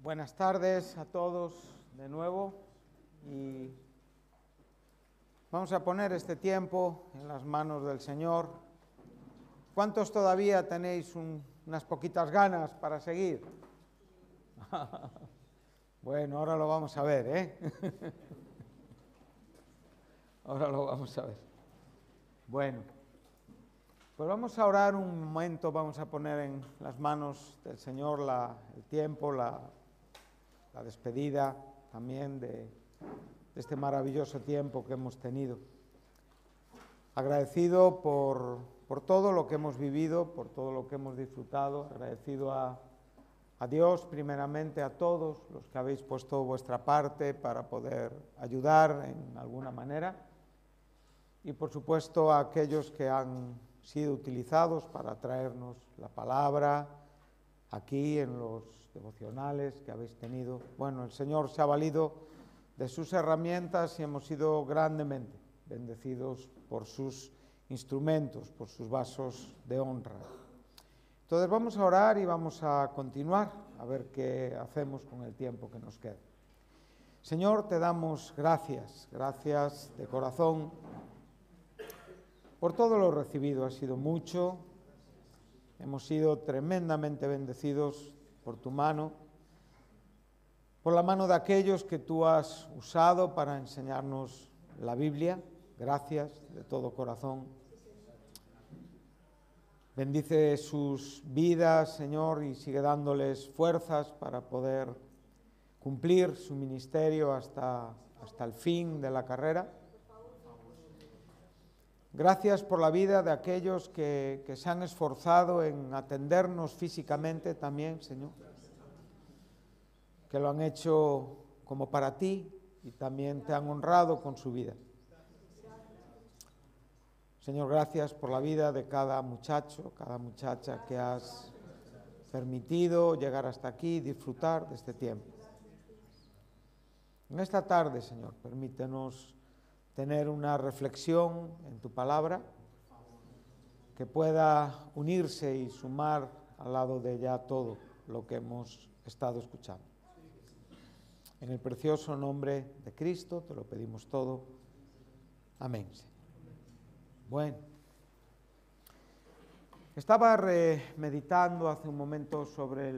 Buenas tardes a todos de nuevo y vamos a poner este tiempo en las manos del Señor. ¿Cuántos todavía tenéis unas poquitas ganas para seguir? Bueno, ahora lo vamos a ver, ¿eh? Ahora lo vamos a ver. Bueno, pues vamos a orar un momento, vamos a poner en las manos del Señor el tiempo, la despedida también de este maravilloso tiempo que hemos tenido. Agradecido por todo lo que hemos vivido, por todo lo que hemos disfrutado, agradecido a Dios, primeramente a todos los que habéis puesto vuestra parte para poder ayudar en alguna manera, y por supuesto a aquellos que han sido utilizados para traernos la palabra aquí en los devocionales que habéis tenido. Bueno, el Señor se ha valido de sus herramientas y hemos sido grandemente bendecidos por sus instrumentos, por sus vasos de honra. Entonces vamos a orar y vamos a continuar a ver qué hacemos con el tiempo que nos queda. Señor, te damos gracias de corazón por todo lo recibido. Ha sido mucho, hemos sido tremendamente bendecidos por tu mano, por la mano de aquellos que tú has usado para enseñarnos la Biblia. Gracias de todo corazón. Bendice sus vidas, Señor, y sigue dándoles fuerzas para poder cumplir su ministerio hasta el fin de la carrera. Gracias por la vida de aquellos que se han esforzado en atendernos físicamente también, Señor, que lo han hecho como para ti y también te han honrado con su vida. Señor, gracias por la vida de cada muchacho, cada muchacha que has permitido llegar hasta aquí y disfrutar de este tiempo. En esta tarde, Señor, permítenos tener una reflexión en tu palabra que pueda unirse y sumar al lado de ya todo lo que hemos estado escuchando. En el precioso nombre de Cristo te lo pedimos todo. Amén. Bueno, estaba meditando hace un momento sobre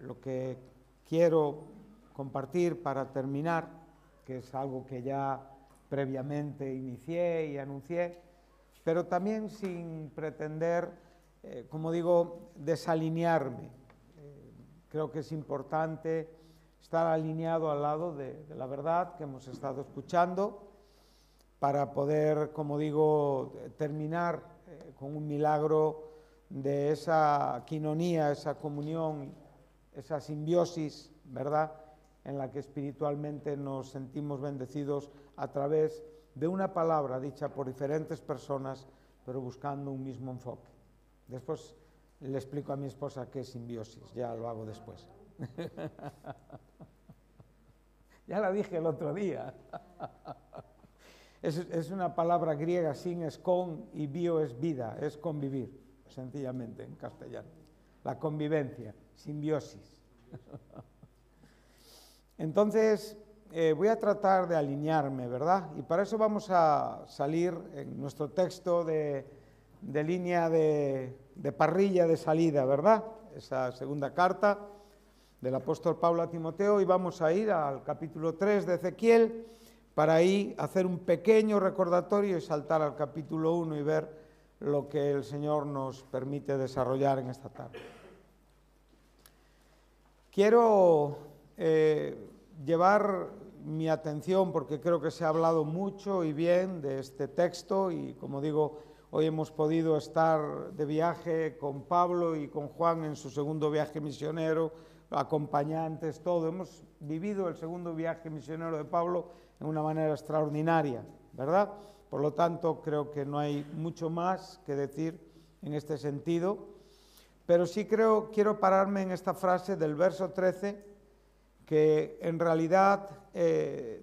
lo que quiero compartir para terminar, que es algo que ya previamente inicié y anuncié, pero también sin pretender, como digo, desalinearme. Creo que es importante estar alineado al lado de la verdad que hemos estado escuchando para poder, como digo, terminar con un milagro de esa quinonía, esa comunión, esa simbiosis, ¿verdad?, en la que espiritualmente nos sentimos bendecidos a través de una palabra dicha por diferentes personas, pero buscando un mismo enfoque. Después le explico a mi esposa qué es simbiosis, ya lo hago después. Ya la dije el otro día. Es una palabra griega, sin es con y bio es vida, es convivir, sencillamente en castellano. La convivencia, simbiosis. Entonces, voy a tratar de alinearme, ¿verdad? Y para eso vamos a salir en nuestro texto de línea de parrilla de salida, ¿verdad? Esa segunda carta del apóstol Pablo a Timoteo, y vamos a ir al capítulo 3 de Ezequiel para ahí hacer un pequeño recordatorio y saltar al capítulo 1 y ver lo que el Señor nos permite desarrollar en esta tarde. Quiero llevar mi atención, porque creo que se ha hablado mucho y bien de este texto, y como digo, hoy hemos podido estar de viaje con Pablo y con Juan en su segundo viaje misionero, acompañantes, todo. Hemos vivido el segundo viaje misionero de Pablo de una manera extraordinaria, ¿verdad? Por lo tanto, creo que no hay mucho más que decir en este sentido, pero sí quiero pararme en esta frase del verso 13, que en realidad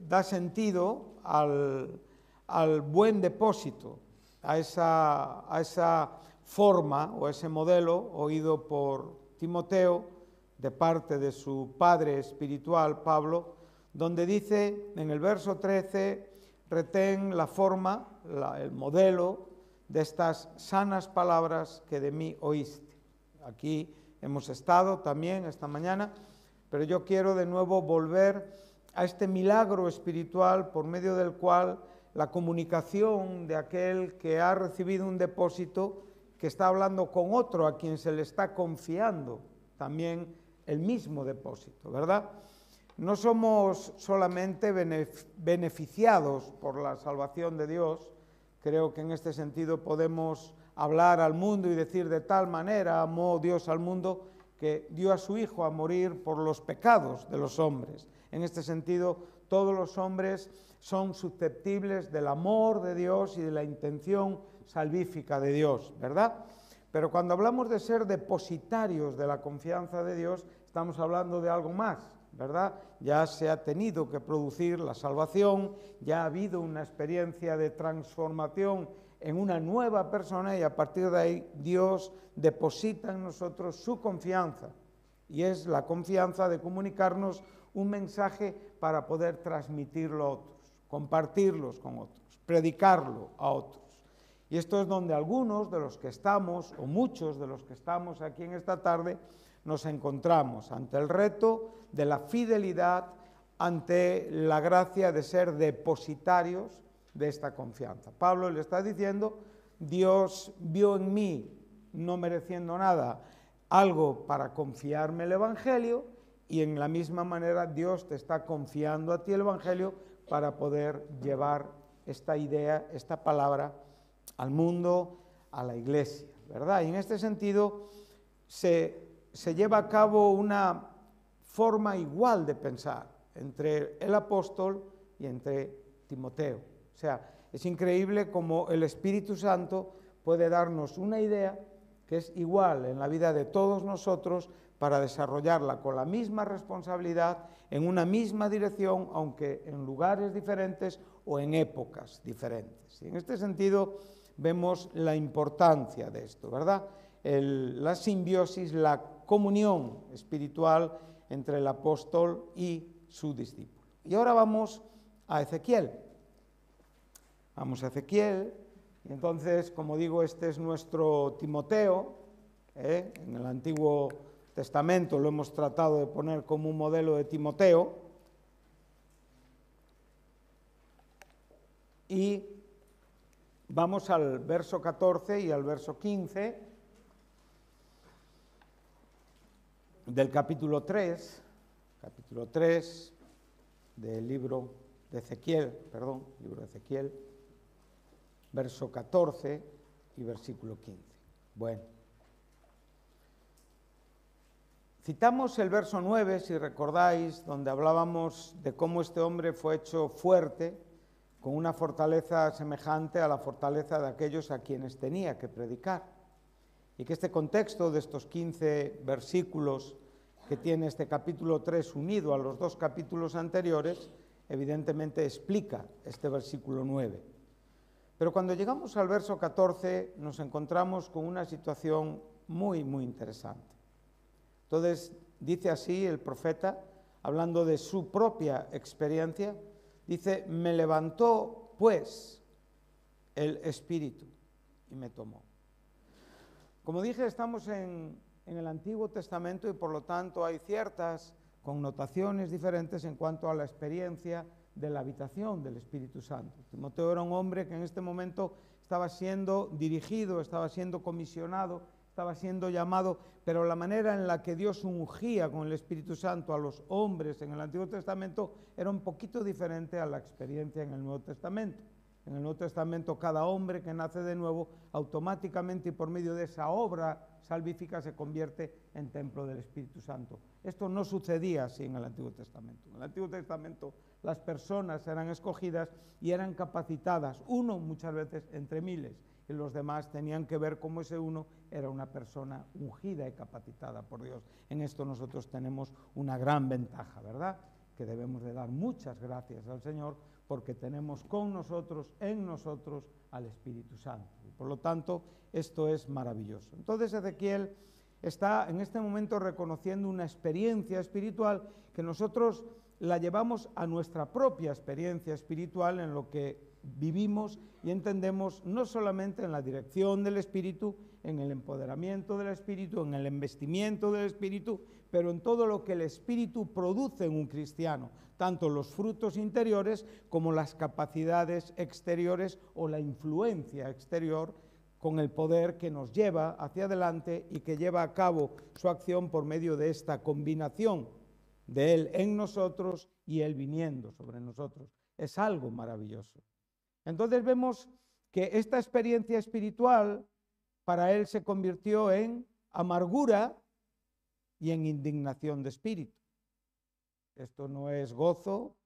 da sentido al buen depósito, a esa forma o ese modelo oído por Timoteo de parte de su padre espiritual, Pablo, donde dice en el verso 13, retén la forma, el modelo de estas sanas palabras que de mí oíste. Aquí hemos estado también esta mañana, pero yo quiero de nuevo volver a este milagro espiritual por medio del cual la comunicación de aquel que ha recibido un depósito, que está hablando con otro a quien se le está confiando también el mismo depósito, ¿verdad? No somos solamente beneficiados por la salvación de Dios. Creo que en este sentido podemos hablar al mundo y decir: de tal manera amó Dios al mundo que dio a su Hijo a morir por los pecados de los hombres. En este sentido, todos los hombres son susceptibles del amor de Dios y de la intención salvífica de Dios, ¿verdad? Pero cuando hablamos de ser depositarios de la confianza de Dios, estamos hablando de algo más, ¿verdad? Ya se ha tenido que producir la salvación, ya ha habido una experiencia de transformación en una nueva persona, y a partir de ahí Dios deposita en nosotros su confianza, y es la confianza de comunicarnos un mensaje para poder transmitirlo a otros, compartirlos con otros, predicarlo a otros. Y esto es donde algunos de los que estamos, o muchos de los que estamos aquí en esta tarde, nos encontramos ante el reto de la fidelidad, ante la gracia de ser depositarios de esta confianza. Pablo le está diciendo: Dios vio en mí, no mereciendo nada, algo para confiarme el Evangelio, y en la misma manera Dios te está confiando a ti el Evangelio para poder llevar esta idea, esta palabra al mundo, a la iglesia, ¿verdad? Y en este sentido se lleva a cabo una forma igual de pensar entre el apóstol y entre Timoteo. O sea, es increíble cómo el Espíritu Santo puede darnos una idea que es igual en la vida de todos nosotros para desarrollarla con la misma responsabilidad, en una misma dirección, aunque en lugares diferentes o en épocas diferentes. Y en este sentido vemos la importancia de esto, ¿verdad? La simbiosis, la comunión espiritual entre el apóstol y su discípulo. Y ahora vamos a Ezequiel. Vamos a Ezequiel, y entonces, como digo, este es nuestro Timoteo. En el Antiguo Testamento lo hemos tratado de poner como un modelo de Timoteo. Y vamos al verso 14 y al verso 15 del capítulo 3 del libro de Ezequiel, verso 14 y versículo 15. Bueno, citamos el verso 9, si recordáis, donde hablábamos de cómo este hombre fue hecho fuerte, con una fortaleza semejante a la fortaleza de aquellos a quienes tenía que predicar. Y que este contexto de estos 15 versículos que tiene este capítulo 3 unido a los dos capítulos anteriores, evidentemente explica este versículo 9. Pero cuando llegamos al verso 14 nos encontramos con una situación muy, muy interesante. Entonces dice así el profeta, hablando de su propia experiencia, dice: me levantó pues el Espíritu y me tomó. Como dije, estamos en el Antiguo Testamento y por lo tanto hay ciertas connotaciones diferentes en cuanto a la experiencia de la habitación del Espíritu Santo. Timoteo era un hombre que en este momento estaba siendo dirigido, estaba siendo comisionado, estaba siendo llamado, pero la manera en la que Dios ungía con el Espíritu Santo a los hombres en el Antiguo Testamento era un poquito diferente a la experiencia en el Nuevo Testamento. En el Nuevo Testamento cada hombre que nace de nuevo automáticamente y por medio de esa obra salvífica se convierte en templo del Espíritu Santo. Esto no sucedía así en el Antiguo Testamento. En el Antiguo Testamento las personas eran escogidas y eran capacitadas, uno muchas veces entre miles, y los demás tenían que ver cómo ese uno era una persona ungida y capacitada por Dios. En esto nosotros tenemos una gran ventaja, ¿verdad? Que debemos de dar muchas gracias al Señor porque tenemos con nosotros, en nosotros, al Espíritu Santo. Y por lo tanto, esto es maravilloso. Entonces Ezequiel está en este momento reconociendo una experiencia espiritual que nosotros la llevamos a nuestra propia experiencia espiritual en lo que vivimos y entendemos, no solamente en la dirección del Espíritu, en el empoderamiento del Espíritu, en el investimiento del Espíritu, pero en todo lo que el Espíritu produce en un cristiano, tanto los frutos interiores como las capacidades exteriores o la influencia exterior, con el poder que nos lleva hacia adelante y que lleva a cabo su acción por medio de esta combinación de Él en nosotros y Él viniendo sobre nosotros. Es algo maravilloso. Entonces vemos que esta experiencia espiritual para Él se convirtió en amargura y en indignación de espíritu. Esto no es gozo,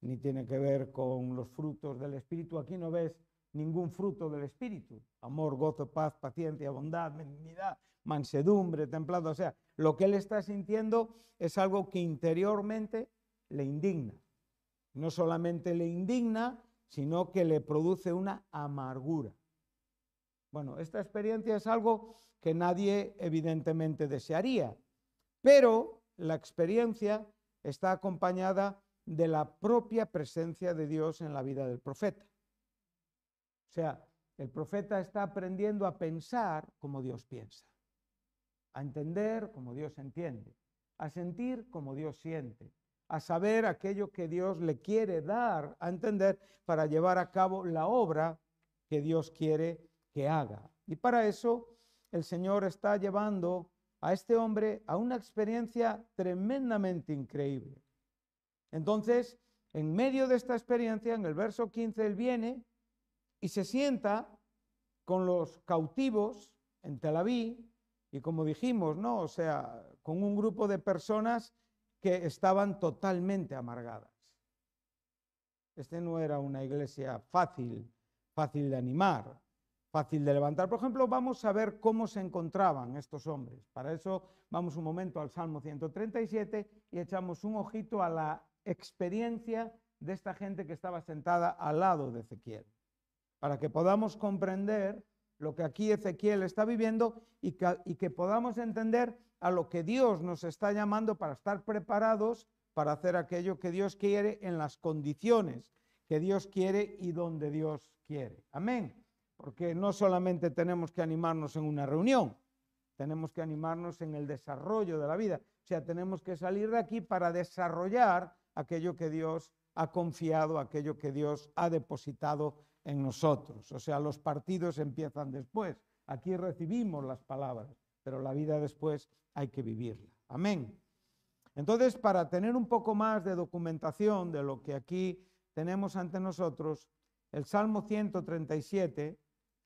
ni tiene que ver con los frutos del Espíritu. Aquí no ves ningún fruto del Espíritu: amor, gozo, paz, paciencia, bondad, benignidad, mansedumbre, templado. O sea, lo que él está sintiendo es algo que interiormente le indigna. No solamente le indigna, sino que le produce una amargura. Bueno, esta experiencia es algo que nadie evidentemente desearía, pero la experiencia está acompañada de la propia presencia de Dios en la vida del profeta. O sea, el profeta está aprendiendo a pensar como Dios piensa, a entender como Dios entiende, a sentir como Dios siente, a saber aquello que Dios le quiere dar a entender para llevar a cabo la obra que Dios quiere que haga. Y para eso el Señor está llevando a este hombre a una experiencia tremendamente increíble. Entonces, en medio de esta experiencia, en el verso 15, él viene y se sienta con los cautivos en Tel Aviv, y como dijimos, ¿no? O sea, con un grupo de personas que estaban totalmente amargadas. Este no era una iglesia fácil de animar, fácil de levantar. Por ejemplo, vamos a ver cómo se encontraban estos hombres. Para eso vamos un momento al Salmo 137 y echamos un ojito a la experiencia de esta gente que estaba sentada al lado de Ezequiel, para que podamos comprender lo que aquí Ezequiel está viviendo y que podamos entender a lo que Dios nos está llamando para estar preparados para hacer aquello que Dios quiere en las condiciones que Dios quiere y donde Dios quiere. Amén. Porque no solamente tenemos que animarnos en una reunión, tenemos que animarnos en el desarrollo de la vida. O sea, tenemos que salir de aquí para desarrollar aquello que Dios ha confiado, aquello que Dios ha depositado en nosotros. O sea, los partidos empiezan después. Aquí recibimos las palabras, pero la vida después hay que vivirla. Amén. Entonces, para tener un poco más de documentación de lo que aquí tenemos ante nosotros, el Salmo 137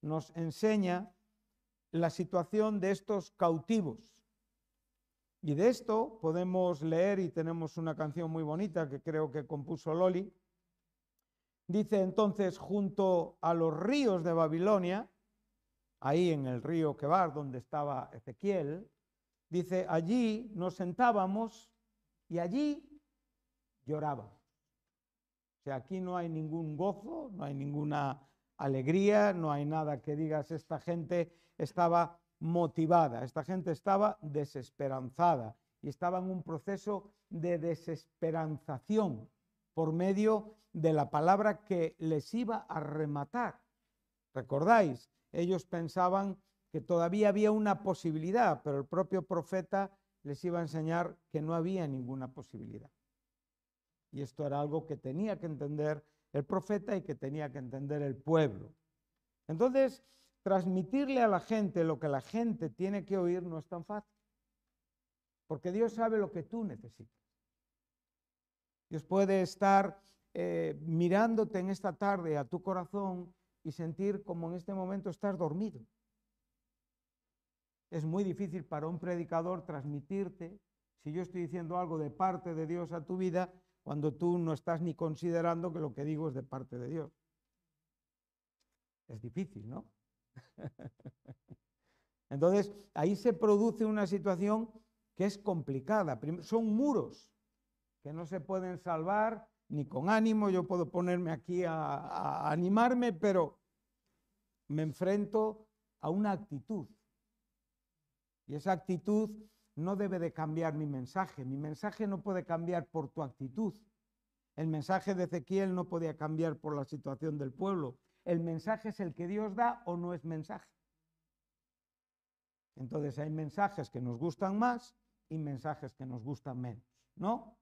nos enseña la situación de estos cautivos. Y de esto podemos leer, y tenemos una canción muy bonita que creo que compuso Loli. Dice entonces: junto a los ríos de Babilonia, ahí en el río Quebar, donde estaba Ezequiel, dice, allí nos sentábamos y allí llorábamos. O sea, aquí no hay ningún gozo, no hay ninguna alegría, no hay nada que digas, esta gente estaba motivada, esta gente estaba desesperanzada y estaba en un proceso de desesperanzación por medio de la palabra que les iba a rematar. ¿Recordáis? Ellos pensaban que todavía había una posibilidad, pero el propio profeta les iba a enseñar que no había ninguna posibilidad. Y esto era algo que tenía que entender el profeta y que tenía que entender el pueblo. Entonces, transmitirle a la gente lo que la gente tiene que oír no es tan fácil, porque Dios sabe lo que tú necesitas. Dios puede estar mirándote en esta tarde a tu corazón y sentir como en este momento estás dormido. Es muy difícil para un predicador transmitirte, si yo estoy diciendo algo de parte de Dios a tu vida, cuando tú no estás ni considerando que lo que digo es de parte de Dios. Es difícil, ¿no? Entonces, ahí se produce una situación que es complicada. Son muros que no se pueden salvar ni con ánimo. Yo puedo ponerme aquí a animarme, pero me enfrento a una actitud. Y esa actitud no debe de cambiar mi mensaje. Mi mensaje no puede cambiar por tu actitud. El mensaje de Ezequiel no podía cambiar por la situación del pueblo. El mensaje es el que Dios da o no es mensaje. Entonces hay mensajes que nos gustan más y mensajes que nos gustan menos, ¿no?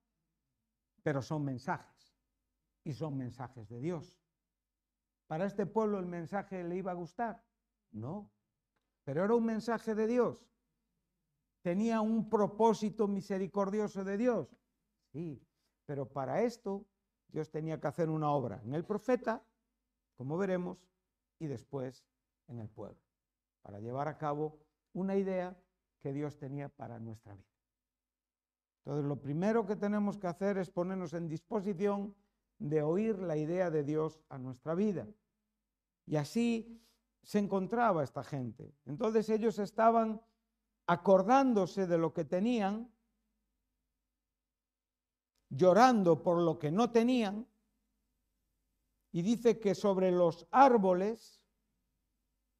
Pero son mensajes y son mensajes de Dios. ¿Para este pueblo el mensaje le iba a gustar? No, pero era un mensaje de Dios. ¿Tenía un propósito misericordioso de Dios? Sí, pero para esto Dios tenía que hacer una obra en el profeta, como veremos, y después en el pueblo, para llevar a cabo una idea que Dios tenía para nuestra vida. Entonces, lo primero que tenemos que hacer es ponernos en disposición de oír la idea de Dios a nuestra vida. Y así se encontraba esta gente. Entonces ellos estaban acordándose de lo que tenían, llorando por lo que no tenían, y dice que sobre los árboles,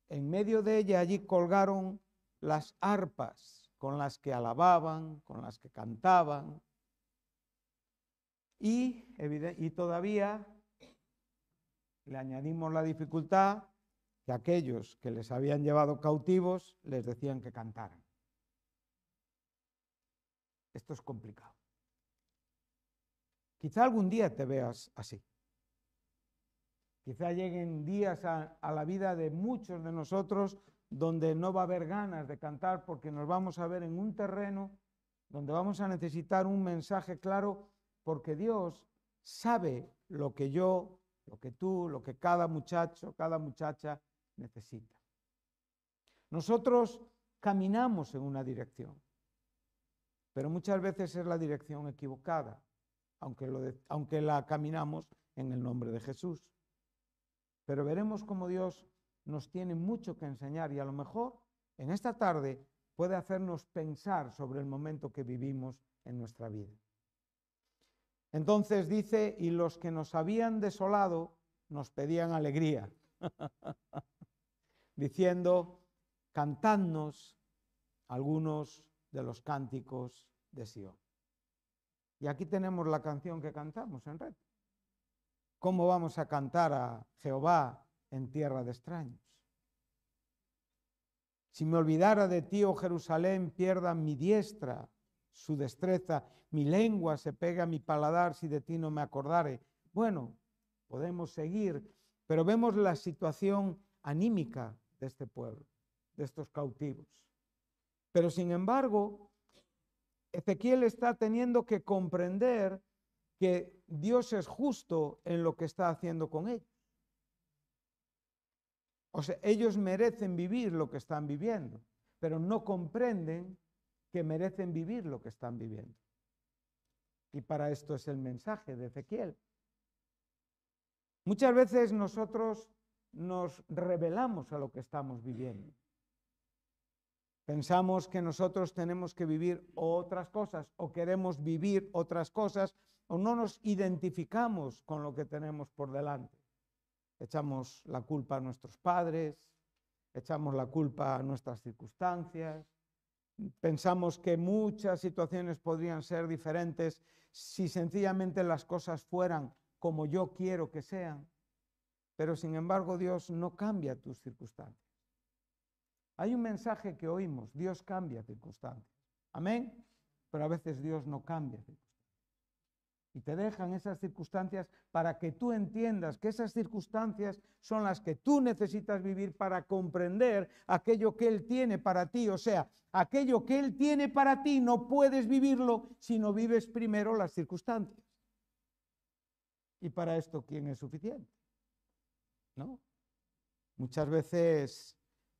en medio de ella, allí colgaron las arpas con las que alababan, con las que cantaban, y todavía le añadimos la dificultad que aquellos que les habían llevado cautivos les decían que cantaran. Esto es complicado. Quizá algún día te veas así. Quizá lleguen días a la vida de muchos de nosotros donde no va a haber ganas de cantar porque nos vamos a ver en un terreno donde vamos a necesitar un mensaje claro porque Dios sabe lo que yo, lo que tú, lo que cada muchacho, cada muchacha necesita. Nosotros caminamos en una dirección, pero muchas veces es la dirección equivocada, aunque la caminamos en el nombre de Jesús. Pero veremos cómo Dios nos tiene mucho que enseñar y a lo mejor en esta tarde puede hacernos pensar sobre el momento que vivimos en nuestra vida. Entonces dice, y los que nos habían desolado nos pedían alegría, diciendo, cantadnos algunos de los cánticos de Sion. Y aquí tenemos la canción que cantamos en Red. ¿Cómo vamos a cantar a Jehová en tierra de extraños? Si me olvidara de ti, oh Jerusalén, pierda mi diestra su destreza, mi lengua se pega a mi paladar si de ti no me acordare. Bueno, podemos seguir, pero vemos la situación anímica de este pueblo, de estos cautivos. Pero sin embargo, Ezequiel está teniendo que comprender que Dios es justo en lo que está haciendo con ellos. O sea, ellos merecen vivir lo que están viviendo, pero no comprenden que merecen vivir lo que están viviendo. Y para esto es el mensaje de Ezequiel. Muchas veces nosotros nos rebelamos a lo que estamos viviendo. Pensamos que nosotros tenemos que vivir otras cosas o queremos vivir otras cosas o no nos identificamos con lo que tenemos por delante. Echamos la culpa a nuestros padres, echamos la culpa a nuestras circunstancias, pensamos que muchas situaciones podrían ser diferentes si sencillamente las cosas fueran como yo quiero que sean, pero sin embargo Dios no cambia tus circunstancias. Hay un mensaje que oímos, Dios cambia circunstancias, amén, pero a veces Dios no cambia circunstancias. Y te dejan esas circunstancias para que tú entiendas que esas circunstancias son las que tú necesitas vivir para comprender aquello que Él tiene para ti. O sea, aquello que Él tiene para ti no puedes vivirlo si no vives primero las circunstancias. Y para esto, ¿quién es suficiente? ¿No? Muchas veces,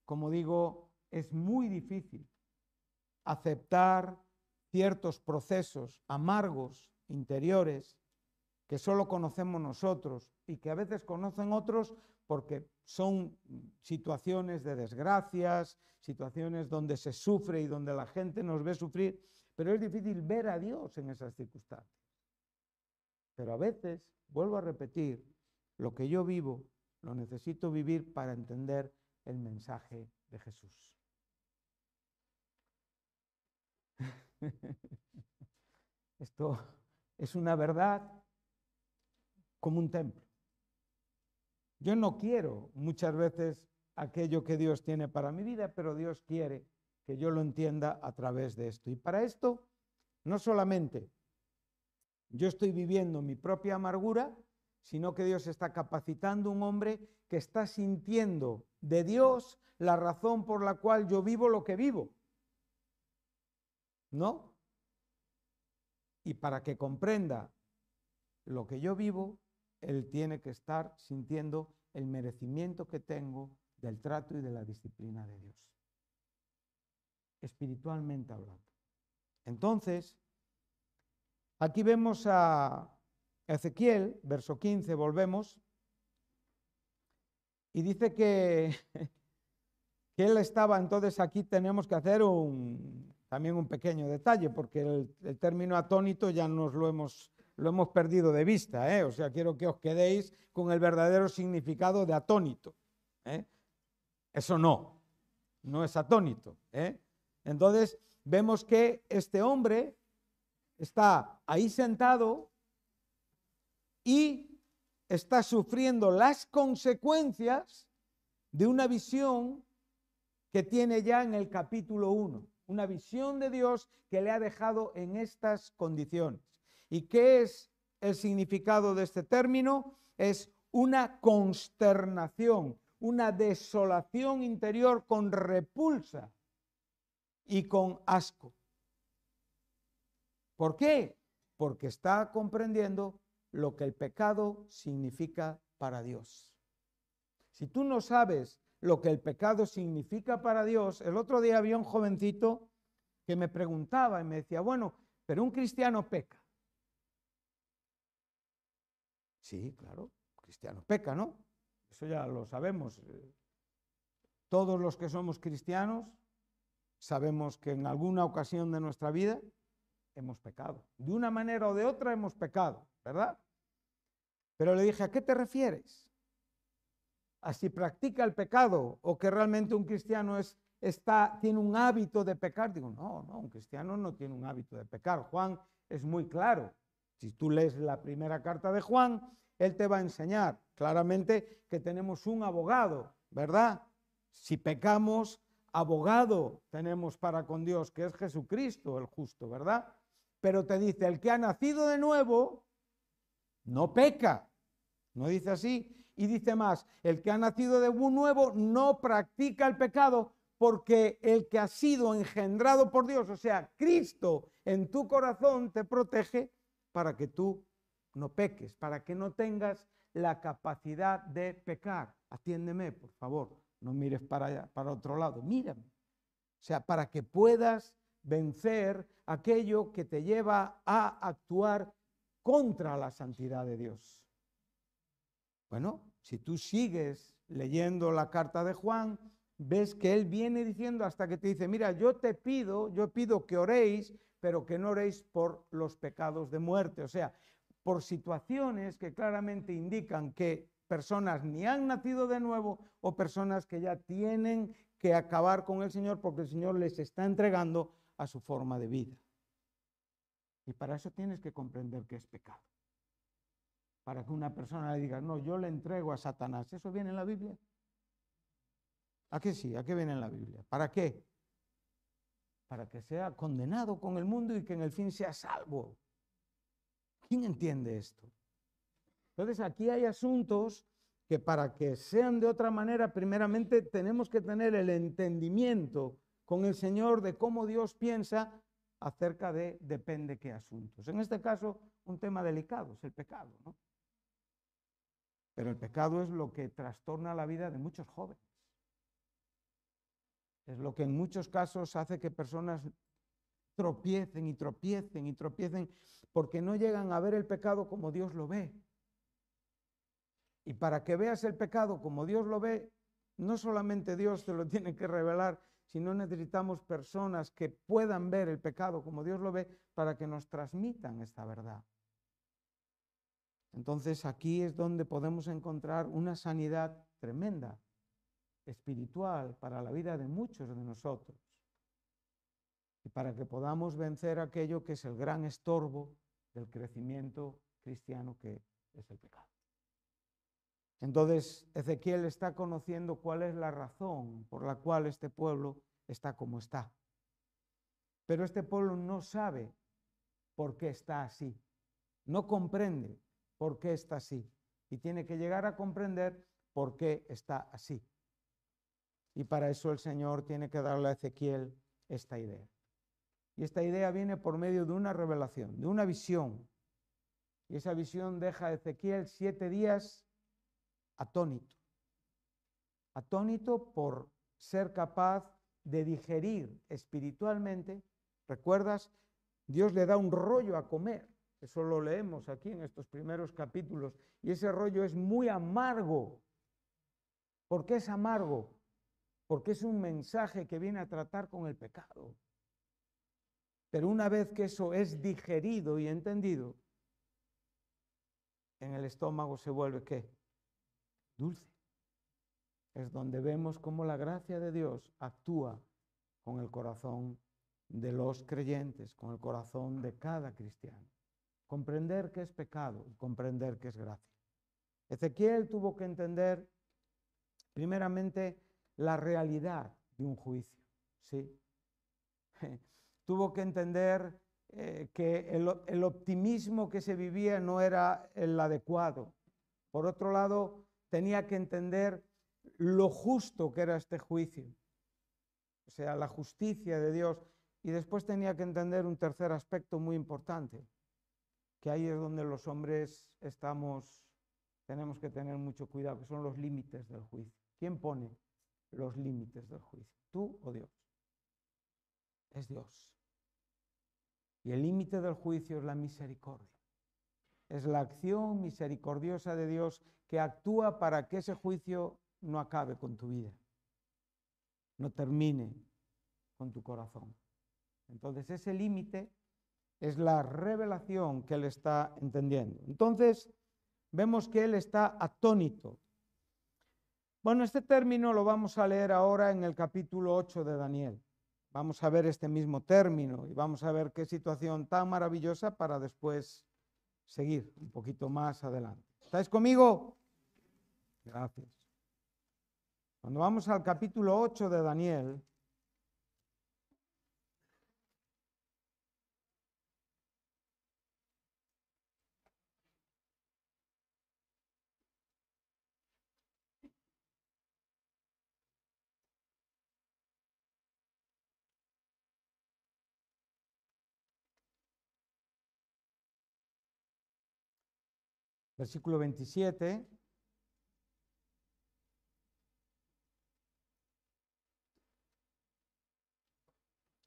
como digo, es muy difícil aceptar ciertos procesos amargos interiores que solo conocemos nosotros y que a veces conocen otros porque son situaciones de desgracias, situaciones donde se sufre y donde la gente nos ve sufrir, pero es difícil ver a Dios en esas circunstancias. Pero a veces, vuelvo a repetir, lo que yo vivo lo necesito vivir para entender el mensaje de Jesús. Esto es una verdad como un templo. Yo no quiero muchas veces aquello que Dios tiene para mi vida, pero Dios quiere que yo lo entienda a través de esto. Y para esto, no solamente yo estoy viviendo mi propia amargura, sino que Dios está capacitando a un hombre que está sintiendo de Dios la razón por la cual yo vivo lo que vivo. ¿No? Y para que comprenda lo que yo vivo, él tiene que estar sintiendo el merecimiento que tengo del trato y de la disciplina de Dios, espiritualmente hablando. Entonces, aquí vemos a Ezequiel, verso 15, volvemos, y dice que él estaba, entonces aquí tenemos que hacer también un pequeño detalle, porque el término atónito ya nos lo hemos perdido de vista, ¿eh? O sea, quiero que os quedéis con el verdadero significado de atónito, ¿eh? Eso no es atónito, ¿eh? Entonces, vemos que este hombre está ahí sentado y está sufriendo las consecuencias de una visión que tiene ya en el capítulo 1, una visión de Dios que le ha dejado en estas condiciones. ¿Y qué es el significado de este término? Es una consternación, una desolación interior con repulsa y con asco. ¿Por qué? Porque está comprendiendo lo que el pecado significa para Dios. Si tú no sabes lo que el pecado significa para Dios, el otro día había un jovencito que me preguntaba y me decía, bueno, pero un cristiano peca. Sí, claro, cristiano peca, ¿no? Eso ya lo sabemos. Todos los que somos cristianos sabemos que en alguna ocasión de nuestra vida hemos pecado. De una manera o de otra hemos pecado, ¿verdad? Pero le dije, ¿a qué te refieres? ¿A si practica el pecado o que realmente un cristiano tiene un hábito de pecar? Digo, no, un cristiano no tiene un hábito de pecar. Juan es muy claro. Si tú lees la primera carta de Juan, él te va a enseñar claramente que tenemos un abogado, ¿verdad? Si pecamos, abogado tenemos para con Dios, que es Jesucristo el justo, ¿verdad? Pero te dice, el que ha nacido de nuevo no peca. ¿No dice así? Y dice más, el que ha nacido de nuevo no practica el pecado, porque el que ha sido engendrado por Dios, o sea, Cristo en tu corazón, te protege para que tú no peques, para que no tengas la capacidad de pecar. Atiéndeme, por favor, no mires para allá, para otro lado, mírame. O sea, para que puedas vencer aquello que te lleva a actuar contra la santidad de Dios. Bueno, si tú sigues leyendo la carta de Juan, ves que él viene diciendo hasta que te dice, mira, yo pido que oréis, pero que no oréis por los pecados de muerte. O sea, por situaciones que claramente indican que personas ni han nacido de nuevo o personas que ya tienen que acabar con el Señor porque el Señor les está entregando a su forma de vida. Y para eso tienes que comprender que es pecado. Para que una persona le diga, no, yo le entrego a Satanás. ¿Eso viene en la Biblia? ¿A qué sí? ¿A qué viene en la Biblia? ¿Para qué? Para que sea condenado con el mundo y que en el fin sea salvo. ¿Quién entiende esto? Entonces aquí hay asuntos que para que sean de otra manera, primeramente tenemos que tener el entendimiento con el Señor de cómo Dios piensa acerca de depende qué asuntos. En este caso, un tema delicado es el pecado, ¿no? Pero el pecado es lo que trastorna la vida de muchos jóvenes. Es lo que en muchos casos hace que personas tropiecen y tropiecen y tropiecen porque no llegan a ver el pecado como Dios lo ve. Y para que veas el pecado como Dios lo ve, no solamente Dios te lo tiene que revelar, sino necesitamos personas que puedan ver el pecado como Dios lo ve para que nos transmitan esta verdad. Entonces aquí es donde podemos encontrar una sanidad tremenda, espiritual, para la vida de muchos de nosotros. y para que podamos vencer aquello que es el gran estorbo del crecimiento cristiano, que es el pecado. Entonces, Ezequiel está conociendo cuál es la razón por la cual este pueblo está como está. Pero este pueblo no sabe por qué está así, no comprende por qué está así, y tiene que llegar a comprender por qué está así. Y para eso el Señor tiene que darle a Ezequiel esta idea. Y esta idea viene por medio de una revelación, de una visión. Y esa visión deja a Ezequiel 7 días atónito. Atónito por ser capaz de digerir espiritualmente. ¿Recuerdas? Dios le da un rollo a comer. Eso lo leemos aquí en estos primeros capítulos. Y ese rollo es muy amargo. ¿Por qué es amargo? Porque es un mensaje que viene a tratar con el pecado. Pero una vez que eso es digerido y entendido, en el estómago se vuelve ¿qué? Dulce. Es donde vemos cómo la gracia de Dios actúa con el corazón de los creyentes, con el corazón de cada cristiano. Comprender qué es pecado y comprender qué es gracia. Ezequiel tuvo que entender primeramente la realidad de un juicio, ¿sí? Tuvo que entender que el optimismo que se vivía no era el adecuado. Por otro lado, tenía que entender lo justo que era este juicio, o sea, la justicia de Dios. Y después tenía que entender un tercer aspecto muy importante, que ahí es donde los hombres tenemos que tener mucho cuidado, que son los límites del juicio. ¿Quién pone los límites del juicio? ¿Tú o Dios? Es Dios. Y el límite del juicio es la misericordia. Es la acción misericordiosa de Dios que actúa para que ese juicio no acabe con tu vida, no termine con tu corazón. Entonces ese límite es la revelación que él está entendiendo. Entonces vemos que él está atónito. Bueno, este término lo vamos a leer ahora en el capítulo 8 de Daniel. Vamos a ver este mismo término y vamos a ver qué situación tan maravillosa para después seguir un poquito más adelante. ¿Estáis conmigo? Gracias. Cuando vamos al capítulo 8 de Daniel, versículo 27,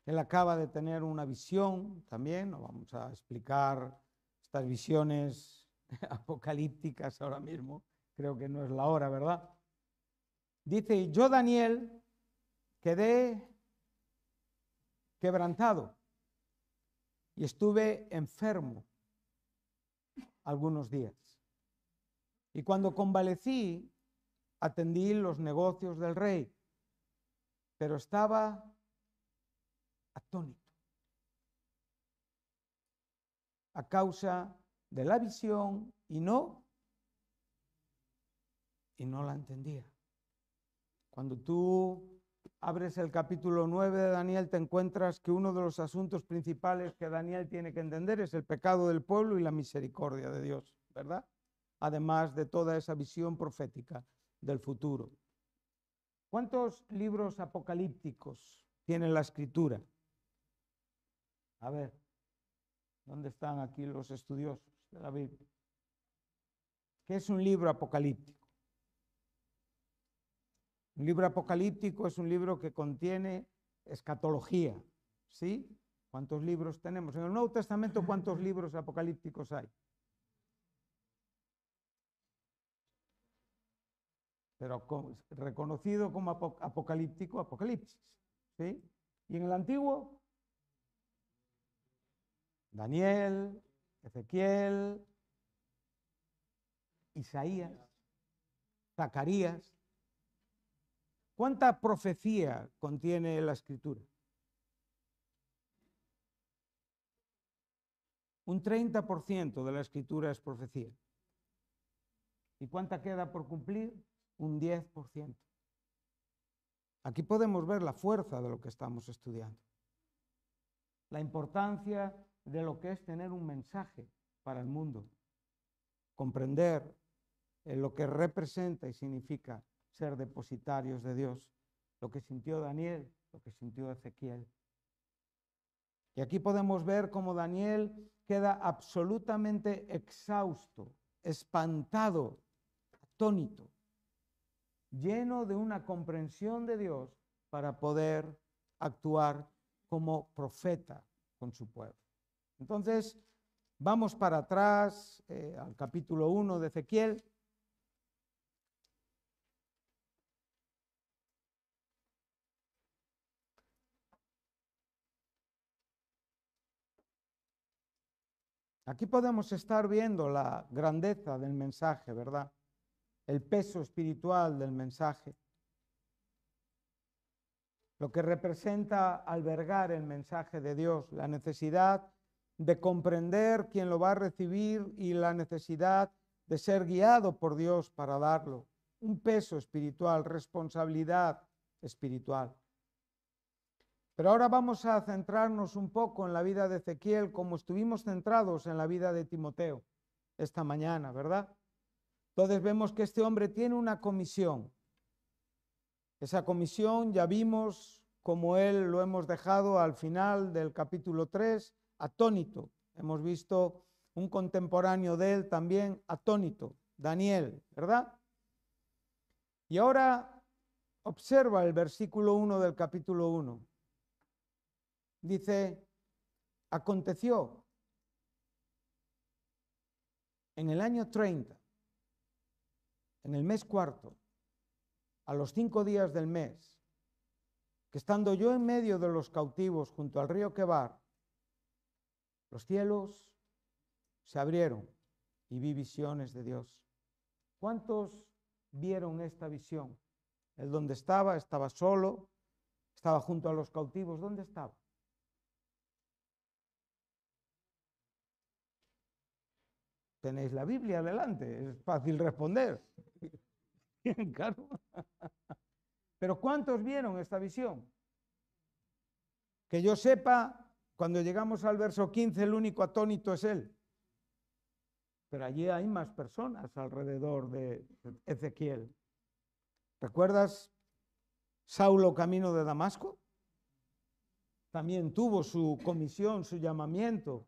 él acaba de tener una visión también, no vamos a explicar estas visiones apocalípticas ahora mismo, creo que no es la hora, ¿verdad? Dice, y yo, Daniel, quedé quebrantado y estuve enfermo algunos días. Y cuando convalecí, atendí los negocios del rey, pero estaba atónito a causa de la visión y no la entendía. Cuando tú abres el capítulo 9 de Daniel, te encuentras que uno de los asuntos principales que Daniel tiene que entender es el pecado del pueblo y la misericordia de Dios, ¿verdad? Además de toda esa visión profética del futuro. ¿Cuántos libros apocalípticos tiene la Escritura? A ver, ¿dónde están aquí los estudiosos de la Biblia? ¿Qué es un libro apocalíptico? Un libro apocalíptico es un libro que contiene escatología, ¿sí? ¿Cuántos libros tenemos? En el Nuevo Testamento, ¿cuántos libros apocalípticos hay? Pero reconocido como apocalíptico, Apocalipsis, ¿sí? Y en el Antiguo, Daniel, Ezequiel, Isaías, Zacarías. ¿Cuánta profecía contiene la Escritura? Un 30% de la Escritura es profecía. ¿Y cuánta queda por cumplir? Un 10%. Aquí podemos ver la fuerza de lo que estamos estudiando. La importancia de lo que es tener un mensaje para el mundo. Comprender lo que representa y significa ser depositarios de Dios. Lo que sintió Daniel, lo que sintió Ezequiel. Y aquí podemos ver cómo Daniel queda absolutamente exhausto, espantado, atónito, lleno de una comprensión de Dios para poder actuar como profeta con su pueblo. Entonces, vamos para atrás al capítulo 1 de Ezequiel. Aquí podemos estar viendo la grandeza del mensaje, ¿verdad? El peso espiritual del mensaje. Lo que representa albergar el mensaje de Dios, la necesidad de comprender quién lo va a recibir y la necesidad de ser guiado por Dios para darlo. Un peso espiritual, responsabilidad espiritual. Pero ahora vamos a centrarnos un poco en la vida de Ezequiel como estuvimos centrados en la vida de Timoteo esta mañana, ¿verdad? Entonces vemos que este hombre tiene una comisión. Esa comisión ya vimos como él lo hemos dejado al final del capítulo 3, atónito. Hemos visto un contemporáneo de él también atónito, Daniel, ¿verdad? Y ahora observa el versículo 1 del capítulo 1. Dice, aconteció en el año 30, en el mes cuarto, a los 5 días del mes, que estando yo en medio de los cautivos junto al río Quebar, los cielos se abrieron y vi visiones de Dios. ¿Cuántos vieron esta visión? Él donde estaba solo, estaba junto a los cautivos. ¿Dónde estaba? Tenéis la Biblia delante, es fácil responder. Claro. Pero ¿cuántos vieron esta visión? Que yo sepa, cuando llegamos al verso 15, el único atónito es él. Pero allí hay más personas alrededor de Ezequiel. ¿Recuerdas Saulo camino de Damasco? También tuvo su comisión, su llamamiento,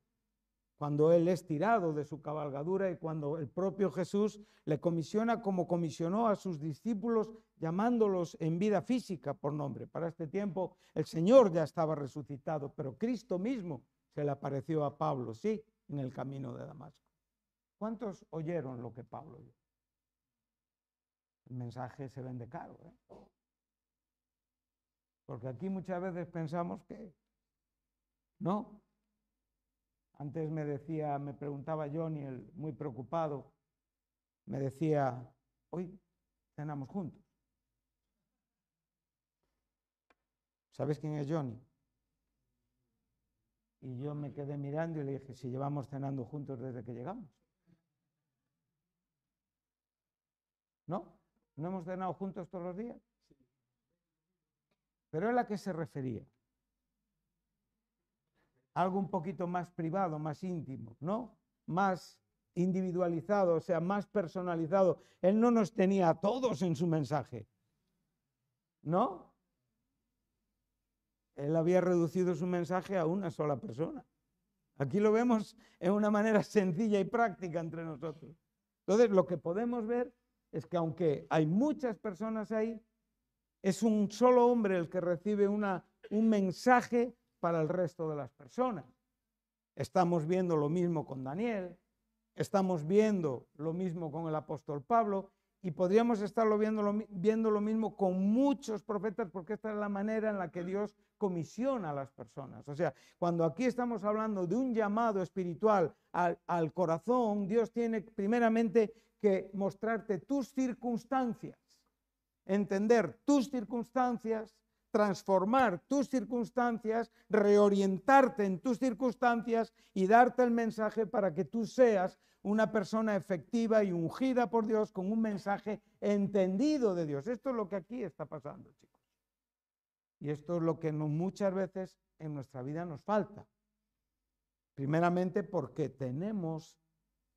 cuando él es tirado de su cabalgadura y cuando el propio Jesús le comisiona como comisionó a sus discípulos, llamándolos en vida física por nombre. Para este tiempo el Señor ya estaba resucitado, pero Cristo mismo se le apareció a Pablo, sí, en el camino de Damasco. ¿Cuántos oyeron lo que Pablo oyó? El mensaje se vende caro, ¿eh? Porque aquí muchas veces pensamos que no. Antes me preguntaba Johnny, muy preocupado, me decía, hoy cenamos juntos. ¿Sabes quién es Johnny? Y yo me quedé mirando y le dije, si llevamos cenando juntos desde que llegamos. ¿No? ¿No hemos cenado juntos todos los días? Pero él a qué se refería. Algo un poquito más privado, más íntimo, ¿no? Más individualizado, o sea, más personalizado. Él no nos tenía a todos en su mensaje, ¿no? Él había reducido su mensaje a una sola persona. Aquí lo vemos en una manera sencilla y práctica entre nosotros. Entonces, lo que podemos ver es que aunque hay muchas personas ahí, es un solo hombre el que recibe un mensaje para el resto de las personas. Estamos viendo lo mismo con Daniel, estamos viendo lo mismo con el apóstol Pablo y podríamos estarlo viendo lo mismo con muchos profetas, porque esta es la manera en la que Dios comisiona a las personas. O sea, cuando aquí estamos hablando de un llamado espiritual al corazón, Dios tiene primeramente que mostrarte tus circunstancias, entender tus circunstancias, transformar tus circunstancias, reorientarte en tus circunstancias y darte el mensaje para que tú seas una persona efectiva y ungida por Dios con un mensaje entendido de Dios. Esto es lo que aquí está pasando, chicos. Y esto es lo que muchas veces en nuestra vida nos falta. Primeramente porque tenemos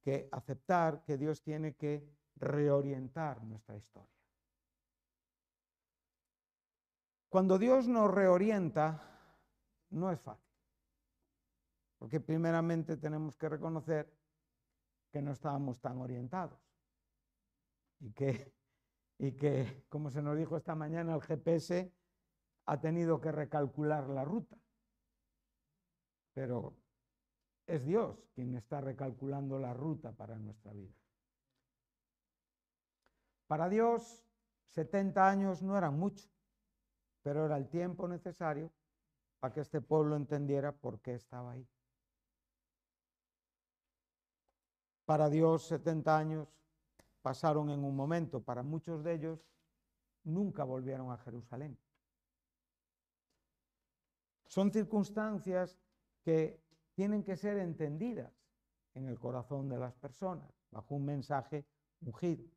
que aceptar que Dios tiene que reorientar nuestra historia. Cuando Dios nos reorienta, no es fácil. Porque primeramente tenemos que reconocer que no estábamos tan orientados. Y que, como se nos dijo esta mañana, el GPS ha tenido que recalcular la ruta. Pero es Dios quien está recalculando la ruta para nuestra vida. Para Dios, 70 años no eran mucho, pero era el tiempo necesario para que este pueblo entendiera por qué estaba ahí. Para Dios, 70 años pasaron en un momento. Para muchos de ellos, nunca volvieron a Jerusalén. Son circunstancias que tienen que ser entendidas en el corazón de las personas, bajo un mensaje ungido.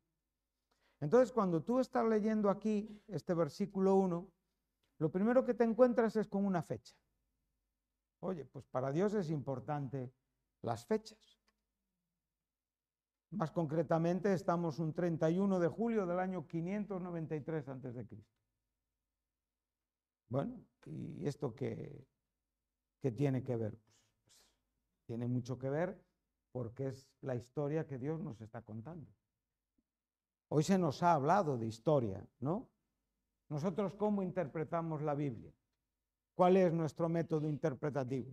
Entonces, cuando tú estás leyendo aquí este versículo 1, lo primero que te encuentras es con una fecha. Oye, pues para Dios es importante las fechas. Más concretamente, estamos un 31 de julio del año 593 a.C. Bueno, ¿y esto qué tiene que ver? Pues tiene mucho que ver porque es la historia que Dios nos está contando. Hoy se nos ha hablado de historia, ¿no? Nosotros, ¿cómo interpretamos la Biblia? ¿Cuál es nuestro método interpretativo?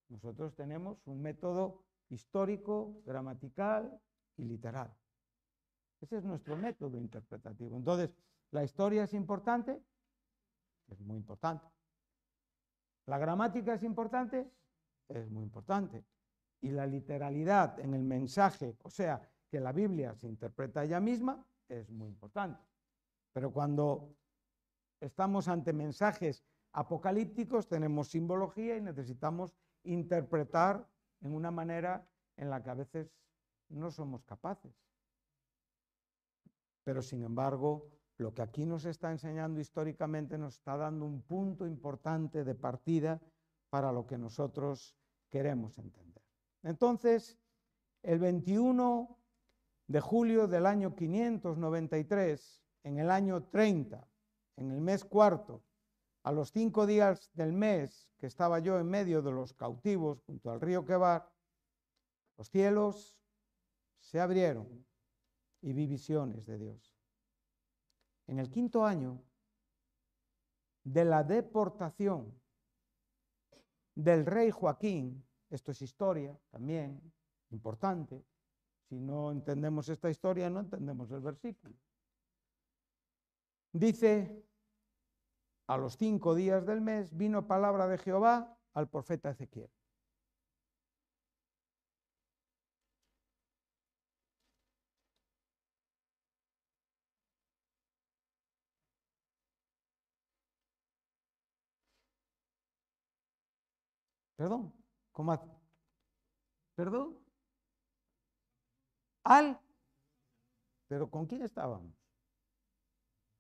Nosotros tenemos un método histórico, gramatical y literal. Ese es nuestro método interpretativo. Entonces, ¿la historia es importante? Es muy importante. ¿La gramática es importante? Es muy importante. Y la literalidad en el mensaje, o sea, que la Biblia se interpreta ella misma, es muy importante. Pero cuando estamos ante mensajes apocalípticos, tenemos simbología y necesitamos interpretar en una manera en la que a veces no somos capaces. Pero sin embargo, lo que aquí nos está enseñando históricamente nos está dando un punto importante de partida para lo que nosotros queremos entender. Entonces, el 21 de julio del año 593, en el año 30, en el mes cuarto, a los 5 días del mes que estaba yo en medio de los cautivos junto al río Quebar, los cielos se abrieron y vi visiones de Dios. En el 5.º año de la deportación del rey Joaquín, esto es historia también, importante, si no entendemos esta historia no entendemos el versículo. Dice, a los 5 días del mes vino palabra de Jehová al profeta Ezequiel. Perdón, ¿cómo? ¿Perdón? ¿Pero con quién estábamos?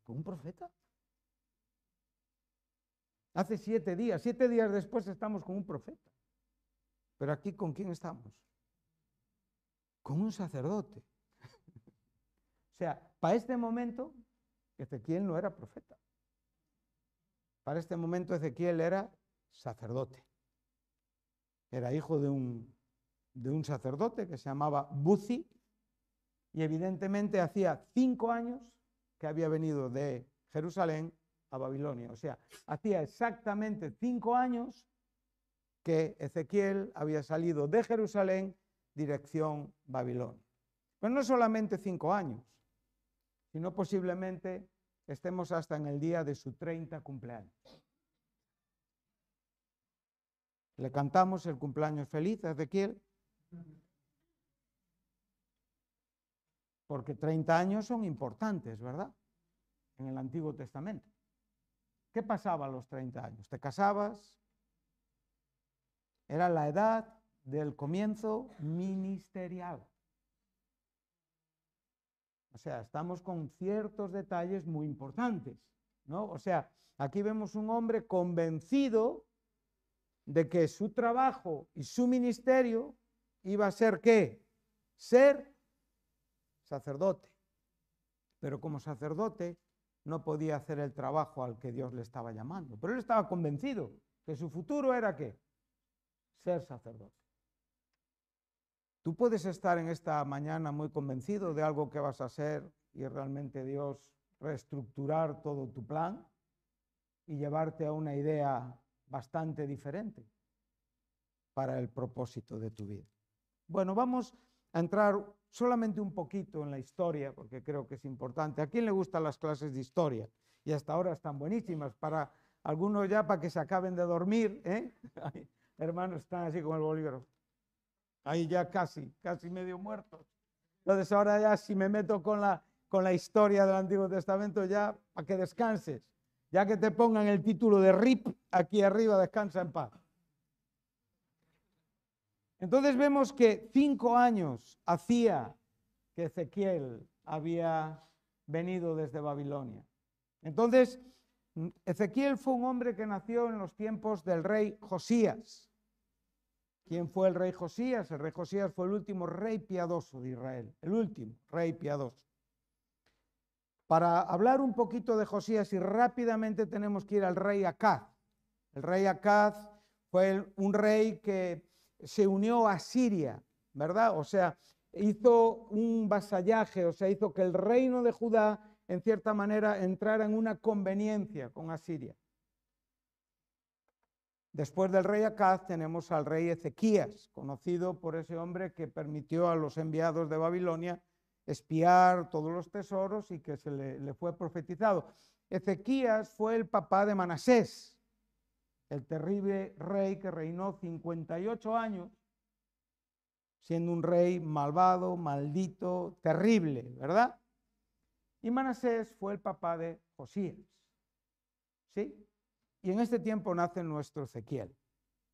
¿Con un profeta? Hace 7 días, 7 días después estamos con un profeta. Pero aquí, ¿con quién estamos? Con un sacerdote. O sea, para este momento, Ezequiel no era profeta. Para este momento, Ezequiel era sacerdote. Era hijo de un sacerdote que se llamaba Buzi, y evidentemente hacía 5 años que había venido de Jerusalén a Babilonia. O sea, hacía exactamente 5 años que Ezequiel había salido de Jerusalén dirección Babilonia. Pero no solamente 5 años, sino posiblemente estemos hasta en el día de su 30 cumpleaños. Le cantamos el cumpleaños feliz a Ezequiel, porque 30 años son importantes, ¿verdad? en el Antiguo Testamento. ¿Qué pasaba a los 30 años? Te casabas, era la edad del comienzo ministerial. O sea, estamos con ciertos detalles muy importantes, ¿no? O sea, aquí vemos un hombre convencido de que su trabajo y su ministerio iba a ser ¿qué? Ser sacerdote. Pero como sacerdote no podía hacer el trabajo al que Dios le estaba llamando. Pero él estaba convencido que su futuro era ¿qué? Ser sacerdote. Tú puedes estar en esta mañana muy convencido de algo que vas a hacer y realmente Dios reestructurar todo tu plan y llevarte a una idea bastante diferente para el propósito de tu vida. Bueno, vamos a entrar solamente un poquito en la historia, porque creo que es importante. ¿A quién le gustan las clases de historia? Y hasta ahora están buenísimas. Para algunos ya para que se acaben de dormir, ¿eh? Hermanos, están así como el bolígrafo. Ahí ya casi medio muertos. Entonces ahora ya si me meto con la historia del Antiguo Testamento, ya para que descanses. Ya que te pongan el título de RIP aquí arriba, descansa en paz. Entonces vemos que 5 años hacía que Ezequiel había venido desde Babilonia. Entonces, Ezequiel fue un hombre que nació en los tiempos del rey Josías. ¿Quién fue el rey Josías? El rey Josías fue el último rey piadoso de Israel, el último rey piadoso. Para hablar un poquito de Josías y rápidamente tenemos que ir al rey Acaz. El rey Acaz fue un rey que se unió a Siria, ¿verdad? O sea, hizo un vasallaje, o sea, hizo que el reino de Judá, en cierta manera, entrara en una conveniencia con Asiria. Después del rey Acaz tenemos al rey Ezequías, conocido por ese hombre que permitió a los enviados de Babilonia espiar todos los tesoros y que se le fue profetizado. Ezequías fue el papá de Manasés, el terrible rey que reinó 58 años, siendo un rey malvado, maldito, terrible, ¿verdad? Y Manasés fue el papá de Josías, ¿sí? Y en este tiempo nace nuestro Ezequiel,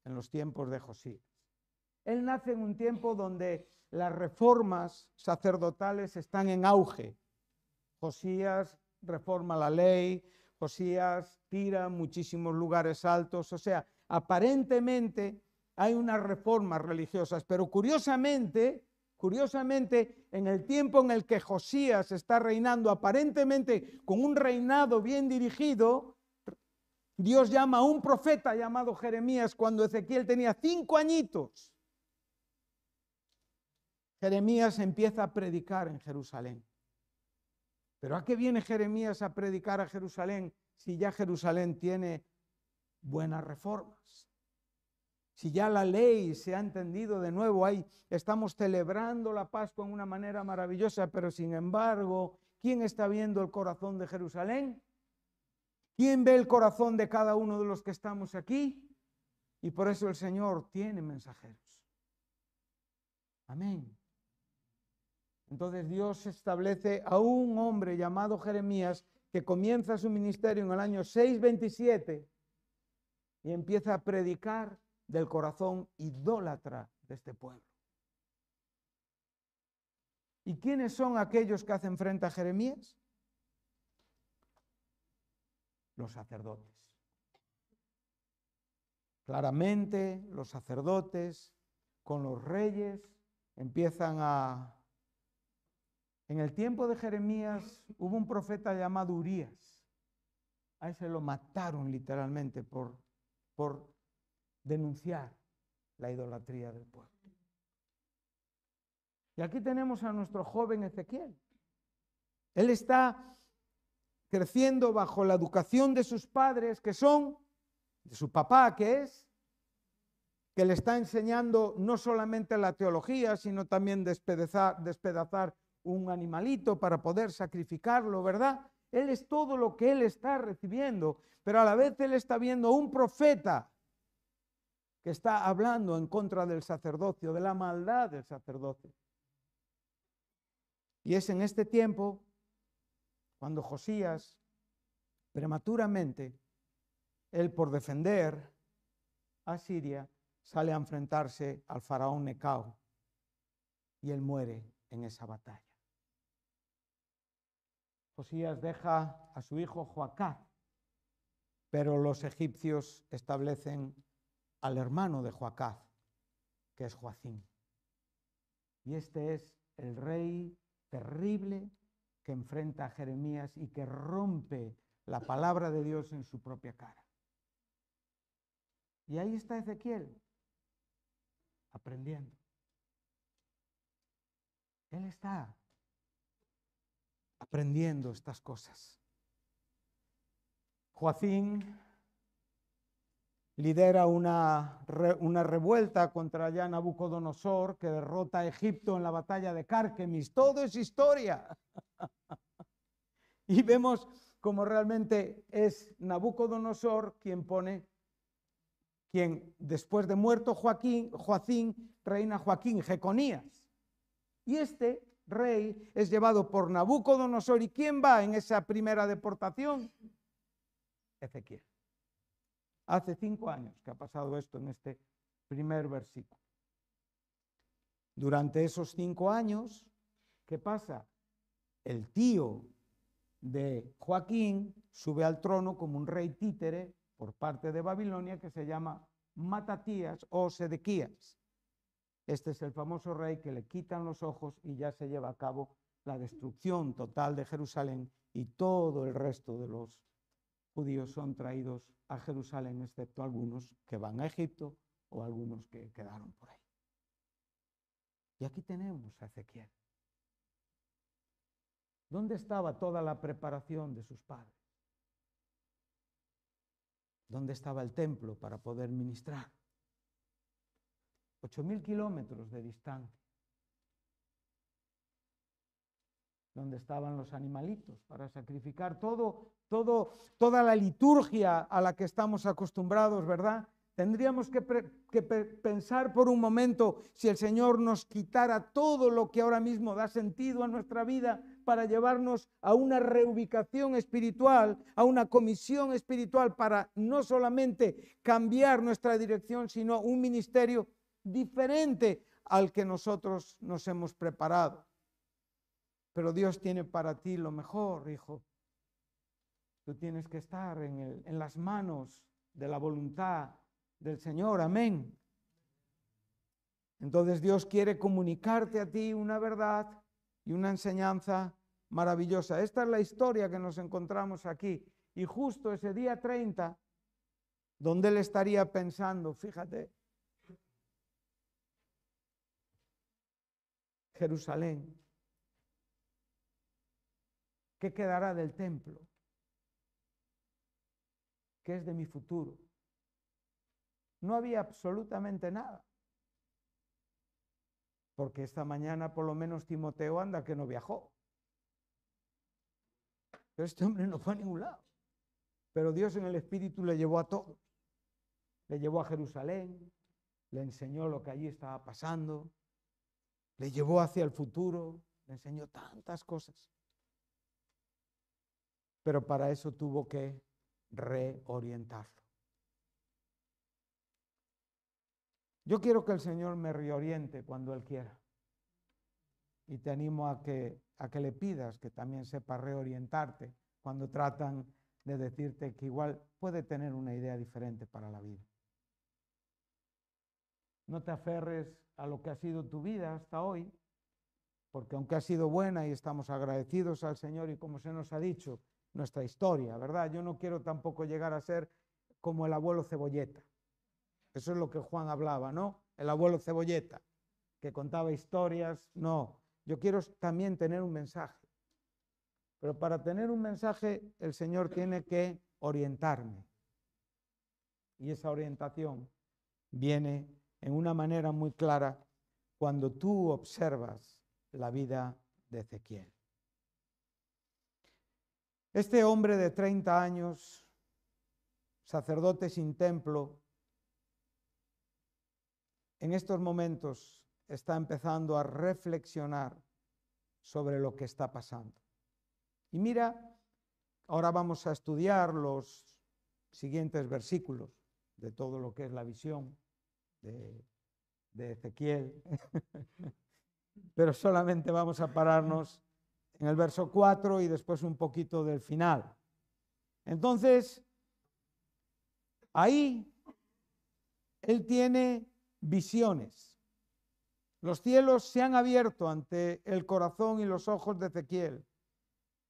en los tiempos de Josías. Él nace en un tiempo donde las reformas sacerdotales están en auge. Josías reforma la ley, Josías tira muchísimos lugares altos, o sea, aparentemente hay unas reformas religiosas, pero curiosamente, en el tiempo en el que Josías está reinando, aparentemente con un reinado bien dirigido, Dios llama a un profeta llamado Jeremías cuando Ezequiel tenía 5 añitos. Jeremías empieza a predicar en Jerusalén. ¿Pero a qué viene Jeremías a predicar a Jerusalén si ya Jerusalén tiene buenas reformas? Si ya la ley se ha entendido de nuevo, ahí estamos celebrando la Pascua en una manera maravillosa, pero sin embargo, ¿quién está viendo el corazón de Jerusalén? ¿Quién ve el corazón de cada uno de los que estamos aquí? Y por eso el Señor tiene mensajeros. Amén. Entonces Dios establece a un hombre llamado Jeremías que comienza su ministerio en el año 627 y empieza a predicar del corazón idólatra de este pueblo. ¿Y quiénes son aquellos que hacen frente a Jeremías? Los sacerdotes. Claramente los sacerdotes con los reyes empiezan a... En el tiempo de Jeremías hubo un profeta llamado Urías. A ese lo mataron literalmente por denunciar la idolatría del pueblo. Y aquí tenemos a nuestro joven Ezequiel. Él está creciendo bajo la educación de sus padres, que son, de su papá, que le está enseñando no solamente la teología, sino también despedazar un animalito para poder sacrificarlo, ¿verdad? Él es todo lo que él está recibiendo, pero a la vez él está viendo un profeta que está hablando en contra del sacerdocio, de la maldad del sacerdocio. Y es en este tiempo cuando Josías Prematuramente, él, por defender a Siria, sale a enfrentarse al faraón Necao y él muere en esa batalla. Josías deja a su hijo Joacaz, pero los egipcios establecen al hermano de Joacaz, que es Joacim. Y este es el rey terrible que enfrenta a Jeremías y que rompe la palabra de Dios en su propia cara. Y ahí está Ezequiel, aprendiendo. Él está aprendiendo estas cosas. Joacim lidera una revuelta contra ya Nabucodonosor, que derrota a Egipto en la batalla de Cárquemis. Todo es historia. Y vemos cómo realmente es Nabucodonosor quien después de muerto Joacim, reina Jeconías. Y este rey es llevado por Nabucodonosor. ¿Y quién va en esa primera deportación? Ezequiel. Hace 5 años que ha pasado esto en este primer versículo. Durante esos 5 años, ¿qué pasa? El tío de Joaquín sube al trono como un rey títere por parte de Babilonia que se llama Matatías o Sedequías. Este es el famoso rey que le quitan los ojos y ya se lleva a cabo la destrucción total de Jerusalén y todo el resto de los judíos son traídos a Jerusalén, excepto algunos que van a Egipto o algunos que quedaron por ahí. Y aquí tenemos a Ezequiel. ¿Dónde estaba toda la preparación de sus padres? ¿Dónde estaba el templo para poder ministrar? 8.000 kilómetros de distancia. ¿Dónde estaban los animalitos para sacrificar? Toda la liturgia a la que estamos acostumbrados, ¿verdad? Tendríamos que pensar por un momento si el Señor nos quitara todo lo que ahora mismo da sentido a nuestra vida para llevarnos a una reubicación espiritual, a una comisión espiritual para no solamente cambiar nuestra dirección, sino un ministerio diferente al que nosotros nos hemos preparado. Pero Dios tiene para ti lo mejor, hijo. Tú tienes que estar en las manos de la voluntad del Señor. Amén. Entonces Dios quiere comunicarte a ti una verdad y una enseñanza maravillosa. Esta es la historia que nos encontramos aquí. Y justo ese día 30, donde él estaría pensando, fíjate, Jerusalén, ¿qué quedará del templo? ¿Qué es de mi futuro? No había absolutamente nada. Porque esta mañana por lo menos Timoteo anda que no viajó. Pero este hombre no fue a ningún lado. Pero Dios en el Espíritu le llevó a todos. Le llevó a Jerusalén, le enseñó lo que allí estaba pasando, le llevó hacia el futuro, le enseñó tantas cosas. Pero para eso tuvo que reorientarlo. Yo quiero que el Señor me reoriente cuando Él quiera. Y te animo a que le pidas que también sepa reorientarte cuando tratan de decirte que igual puede tener una idea diferente para la vida. No te aferres a lo que ha sido tu vida hasta hoy, porque aunque ha sido buena y estamos agradecidos al Señor y como se nos ha dicho, nuestra historia, ¿verdad? Yo no quiero tampoco llegar a ser como el abuelo Cebolleta. Eso es lo que Juan hablaba, ¿no? El abuelo Cebolleta, que contaba historias. No, yo quiero también tener un mensaje. Pero para tener un mensaje, el Señor tiene que orientarme. Y esa orientación viene en una manera muy clara cuando tú observas la vida de Ezequiel. Este hombre de 30 años, sacerdote sin templo, en estos momentos está empezando a reflexionar sobre lo que está pasando. Y mira Ahora vamos a estudiar los siguientes versículos de todo lo que es la visión de Ezequiel, pero solamente vamos a pararnos en el verso 4 y después un poquito del final. Entonces, ahí él tiene visiones. Los cielos se han abierto ante el corazón y los ojos de Ezequiel.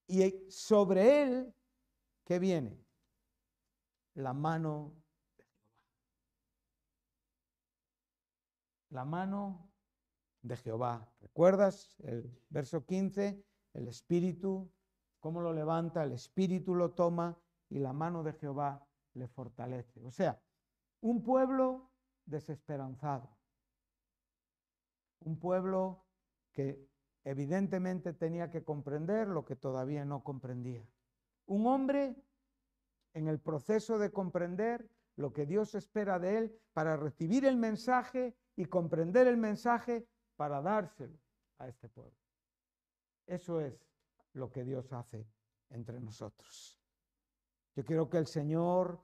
Y sobre él, ¿qué viene? La mano de Jehová. La mano de Jehová. ¿Recuerdas el verso 15? El Espíritu, ¿cómo lo levanta? El Espíritu lo toma y la mano de Jehová le fortalece. O sea, un pueblo desesperanzado. Un pueblo que evidentemente tenía que comprender lo que todavía no comprendía. Un hombre en el proceso de comprender lo que Dios espera de él para recibir el mensaje y comprender el mensaje para dárselo a este pueblo. Eso es lo que Dios hace entre nosotros. Yo quiero que el Señor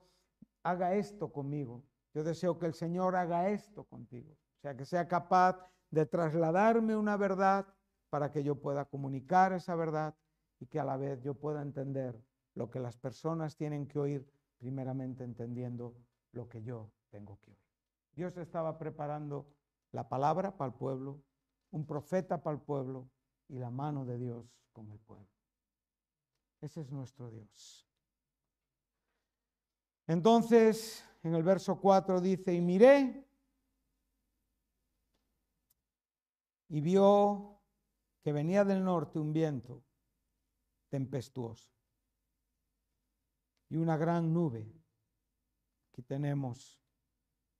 haga esto conmigo. Yo deseo que el Señor haga esto contigo. O sea, que sea capaz de trasladarme una verdad para que yo pueda comunicar esa verdad y que a la vez yo pueda entender lo que las personas tienen que oír, primeramente entendiendo lo que yo tengo que oír. Dios estaba preparando la palabra para el pueblo, un profeta para el pueblo y la mano de Dios con el pueblo. Ese es nuestro Dios. Entonces, en el verso 4 dice, y miré y vio que venía del norte un viento tempestuoso y una gran nube. Aquí tenemos,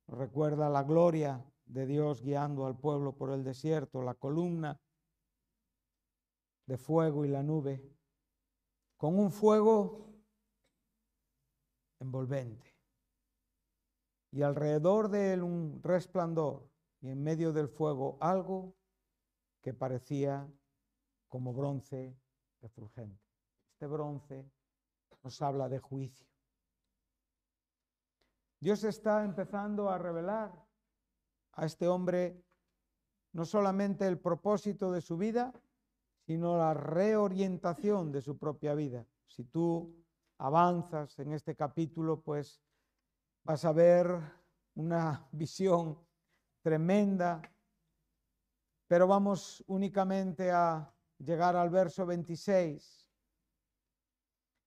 recuerda la gloria de Dios guiando al pueblo por el desierto, la columna de fuego y la nube, con un fuego envolvente. Y alrededor de él un resplandor, y en medio del fuego algo que parecía como bronce refulgente. Este bronce nos habla de juicio. Dios está empezando a revelar a este hombre no solamente el propósito de su vida, sino la reorientación de su propia vida. Si tú avanzas en este capítulo, pues vas a ver una visión tremenda, pero vamos únicamente a llegar al verso 26.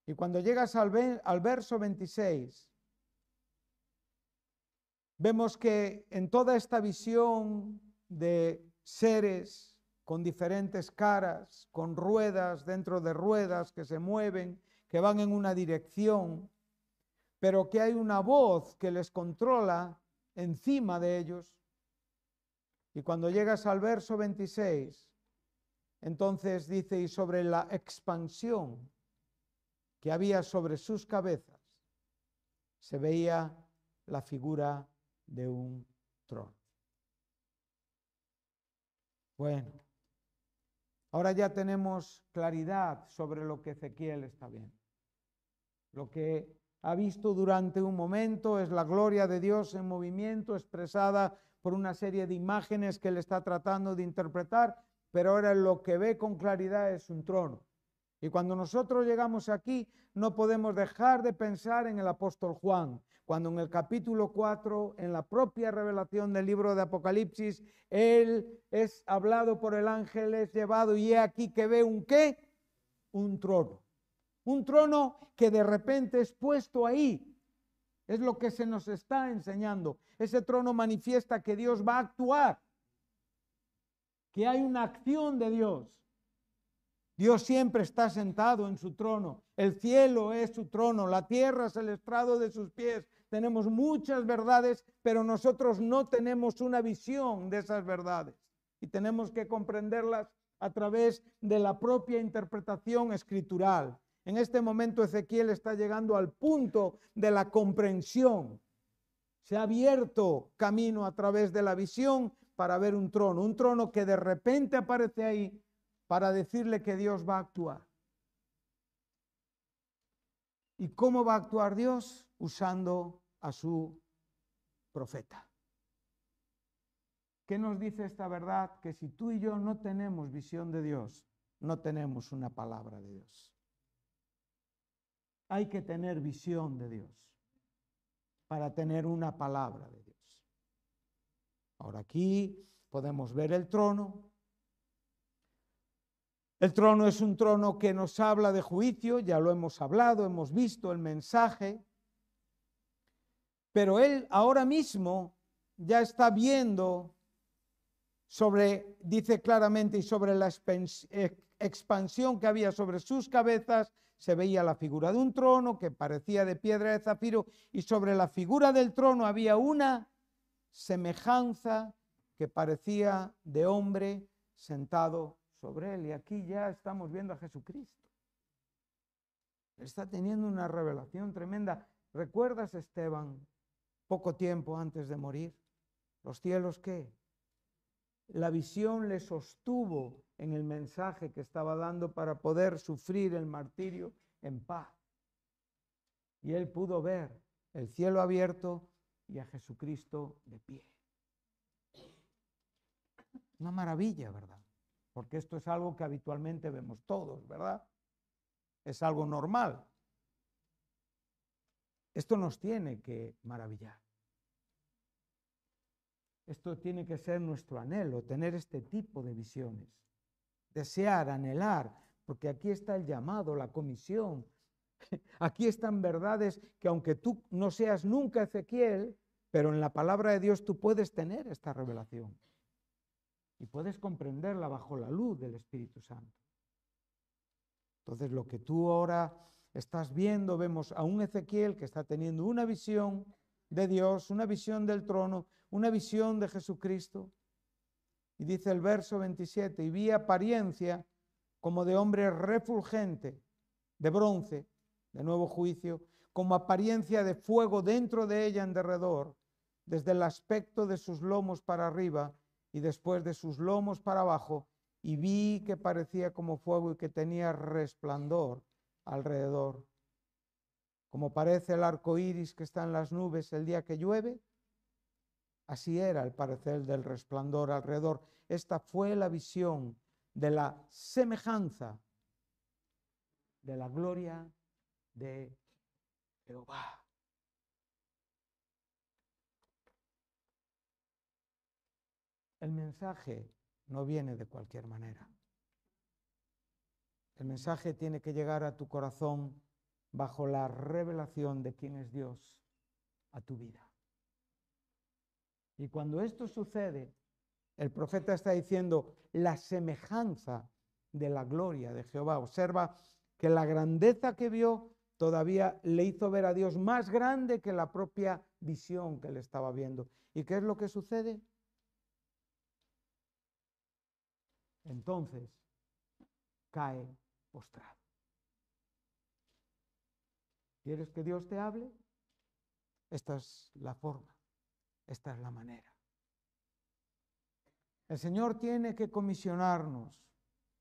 Y cuando llegas al verso 26, vemos que en toda esta visión de seres con diferentes caras, con ruedas dentro de ruedas que se mueven, que van en una dirección, pero que hay una voz que les controla encima de ellos. Y cuando llegas al verso 26, entonces dice, y sobre la expansión que había sobre sus cabezas, se veía la figura de un trono. Bueno, ahora ya tenemos claridad sobre lo que Ezequiel está viendo. Lo que ha visto durante un momento es la gloria de Dios en movimiento, expresada por una serie de imágenes que él está tratando de interpretar, pero ahora lo que ve con claridad es un trono. Y cuando nosotros llegamos aquí, no podemos dejar de pensar en el apóstol Juan, cuando en el capítulo 4, en la propia revelación del libro de Apocalipsis, él es hablado por el ángel, es llevado, y he aquí que ve un ¿qué? Un trono. Un trono que de repente es puesto ahí. Es lo que se nos está enseñando. Ese trono manifiesta que Dios va a actuar, que hay una acción de Dios. Dios siempre está sentado en su trono. El cielo es su trono, la tierra es el estrado de sus pies. Tenemos muchas verdades, pero nosotros no tenemos una visión de esas verdades. Y tenemos que comprenderlas a través de la propia interpretación escritural. En este momento Ezequiel está llegando al punto de la comprensión. Se ha abierto camino a través de la visión para ver un trono que de repente aparece ahí para decirle que Dios va a actuar. ¿Y cómo va a actuar Dios? Usando a su profeta. ¿Qué nos dice esta verdad? Que si tú y yo no tenemos visión de Dios, no tenemos una palabra de Dios. Hay que tener visión de Dios para tener una palabra de Dios. Ahora aquí podemos ver el trono. El trono es un trono que nos habla de juicio, ya lo hemos hablado, hemos visto el mensaje, pero él ahora mismo ya está viendo sobre, dice claramente, y sobre la expansión que había sobre sus cabezas, se veía la figura de un trono que parecía de piedra de zafiro, y sobre la figura del trono había una semejanza que parecía de hombre sentado sobre él. Y aquí ya estamos viendo a Jesucristo. Está teniendo una revelación tremenda. ¿Recuerdas, Esteban, poco tiempo antes de morir? ¿Los cielos qué? La visión le sostuvo en el mensaje que estaba dando para poder sufrir el martirio en paz. Y él pudo ver el cielo abierto y a Jesucristo de pie. Una maravilla, ¿verdad? Porque esto es algo que habitualmente vemos todos, ¿verdad? Es algo normal. Esto nos tiene que maravillar. Esto tiene que ser nuestro anhelo, tener este tipo de visiones. Desear, anhelar, porque aquí está el llamado, la comisión. Aquí están verdades que aunque tú no seas nunca Ezequiel, pero en la palabra de Dios tú puedes tener esta revelación. Y puedes comprenderla bajo la luz del Espíritu Santo. Entonces lo que tú ahora estás viendo, vemos a un Ezequiel que está teniendo una visión de Dios, una visión del trono, una visión de Jesucristo. Y dice el verso 27, y vi apariencia como de hombre refulgente, de bronce, de nuevo juicio, como apariencia de fuego dentro de ella en derredor, desde el aspecto de sus lomos para arriba y después de sus lomos para abajo, y vi que parecía como fuego y que tenía resplandor alrededor. Como parece el arco iris que está en las nubes el día que llueve, así era el parecer del resplandor alrededor. Esta fue la visión de la semejanza de la gloria de Jehová. El mensaje no viene de cualquier manera. El mensaje tiene que llegar a tu corazón bajo la revelación de quién es Dios a tu vida. Y cuando esto sucede, el profeta está diciendo la semejanza de la gloria de Jehová. Observa que la grandeza que vio todavía le hizo ver a Dios más grande que la propia visión que le estaba viendo. ¿Y qué es lo que sucede? Entonces cae postrado. ¿Quieres que Dios te hable? Esta es la forma, esta es la manera. El Señor tiene que comisionarnos.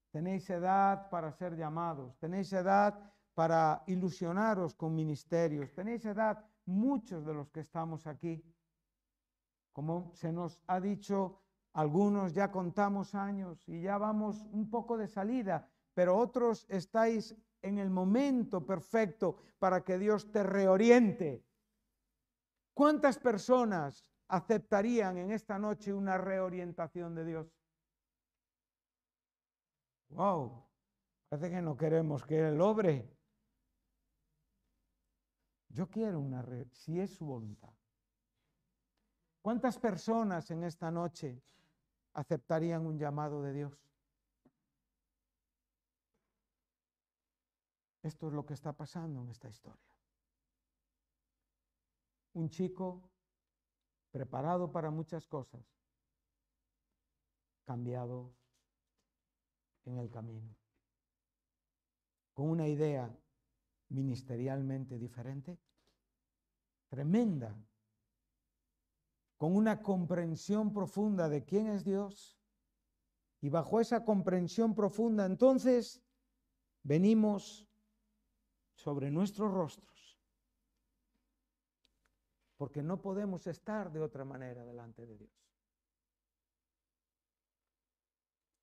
Tenéis edad para ser llamados, tenéis edad para ilusionaros con ministerios, tenéis edad muchos de los que estamos aquí. Como se nos ha dicho, algunos ya contamos años y ya vamos un poco de salida, pero otros estáis en el momento perfecto para que Dios te reoriente. ¿Cuántas personas aceptarían en esta noche una reorientación de Dios? Wow, parece que no queremos que Él obre. Yo quiero si es su voluntad. ¿Cuántas personas en esta noche aceptarían un llamado de Dios? Esto es lo que está pasando en esta historia. Un chico preparado para muchas cosas, cambiado en el camino, con una idea ministerialmente diferente, tremenda, con una comprensión profunda de quién es Dios, y bajo esa comprensión profunda entonces venimos sobre nuestros rostros, porque no podemos estar de otra manera delante de Dios.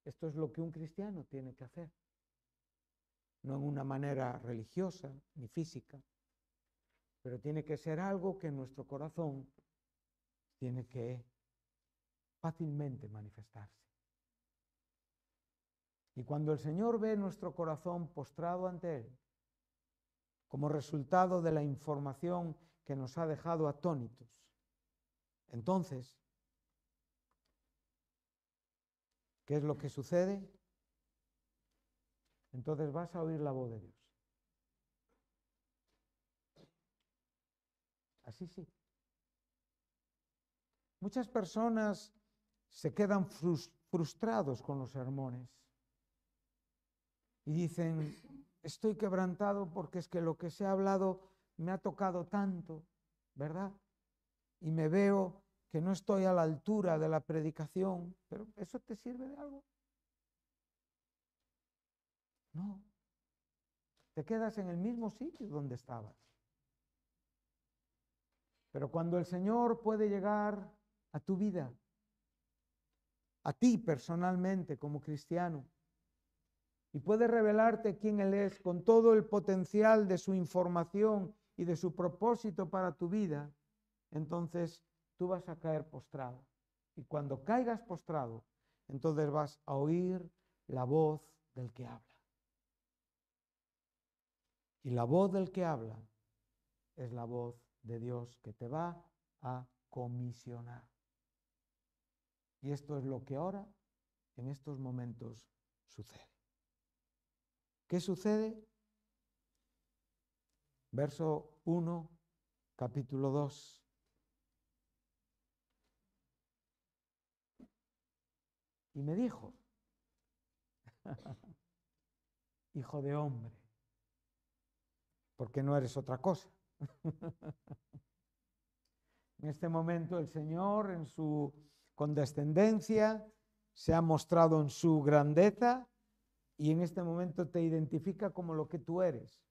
Esto es lo que un cristiano tiene que hacer, no en una manera religiosa ni física, pero tiene que ser algo que en nuestro corazón tiene que fácilmente manifestarse. Y cuando el Señor ve nuestro corazón postrado ante Él, como resultado de la información que nos ha dejado atónitos, entonces, ¿qué es lo que sucede? Entonces vas a oír la voz de Dios. Así sí. Muchas personas se quedan frustrados con los sermones y dicen, estoy quebrantado porque es que lo que se ha hablado me ha tocado tanto, ¿verdad? Y me veo que no estoy a la altura de la predicación, pero ¿eso te sirve de algo? No. Te quedas en el mismo sitio donde estabas. Pero cuando el Señor puede llegar a tu vida, a ti personalmente como cristiano, y puede revelarte quién Él es con todo el potencial de su información y de su propósito para tu vida, entonces tú vas a caer postrado. Y cuando caigas postrado, entonces vas a oír la voz del que habla. Y la voz del que habla es la voz de Dios que te va a comisionar. Y esto es lo que ahora, en estos momentos, sucede. ¿Qué sucede? Verso 1, capítulo 2. Y me dijo, hijo de hombre, porque no eres otra cosa. En este momento el Señor, en su condescendencia, se ha mostrado en su grandeza y en este momento te identifica como lo que tú eres.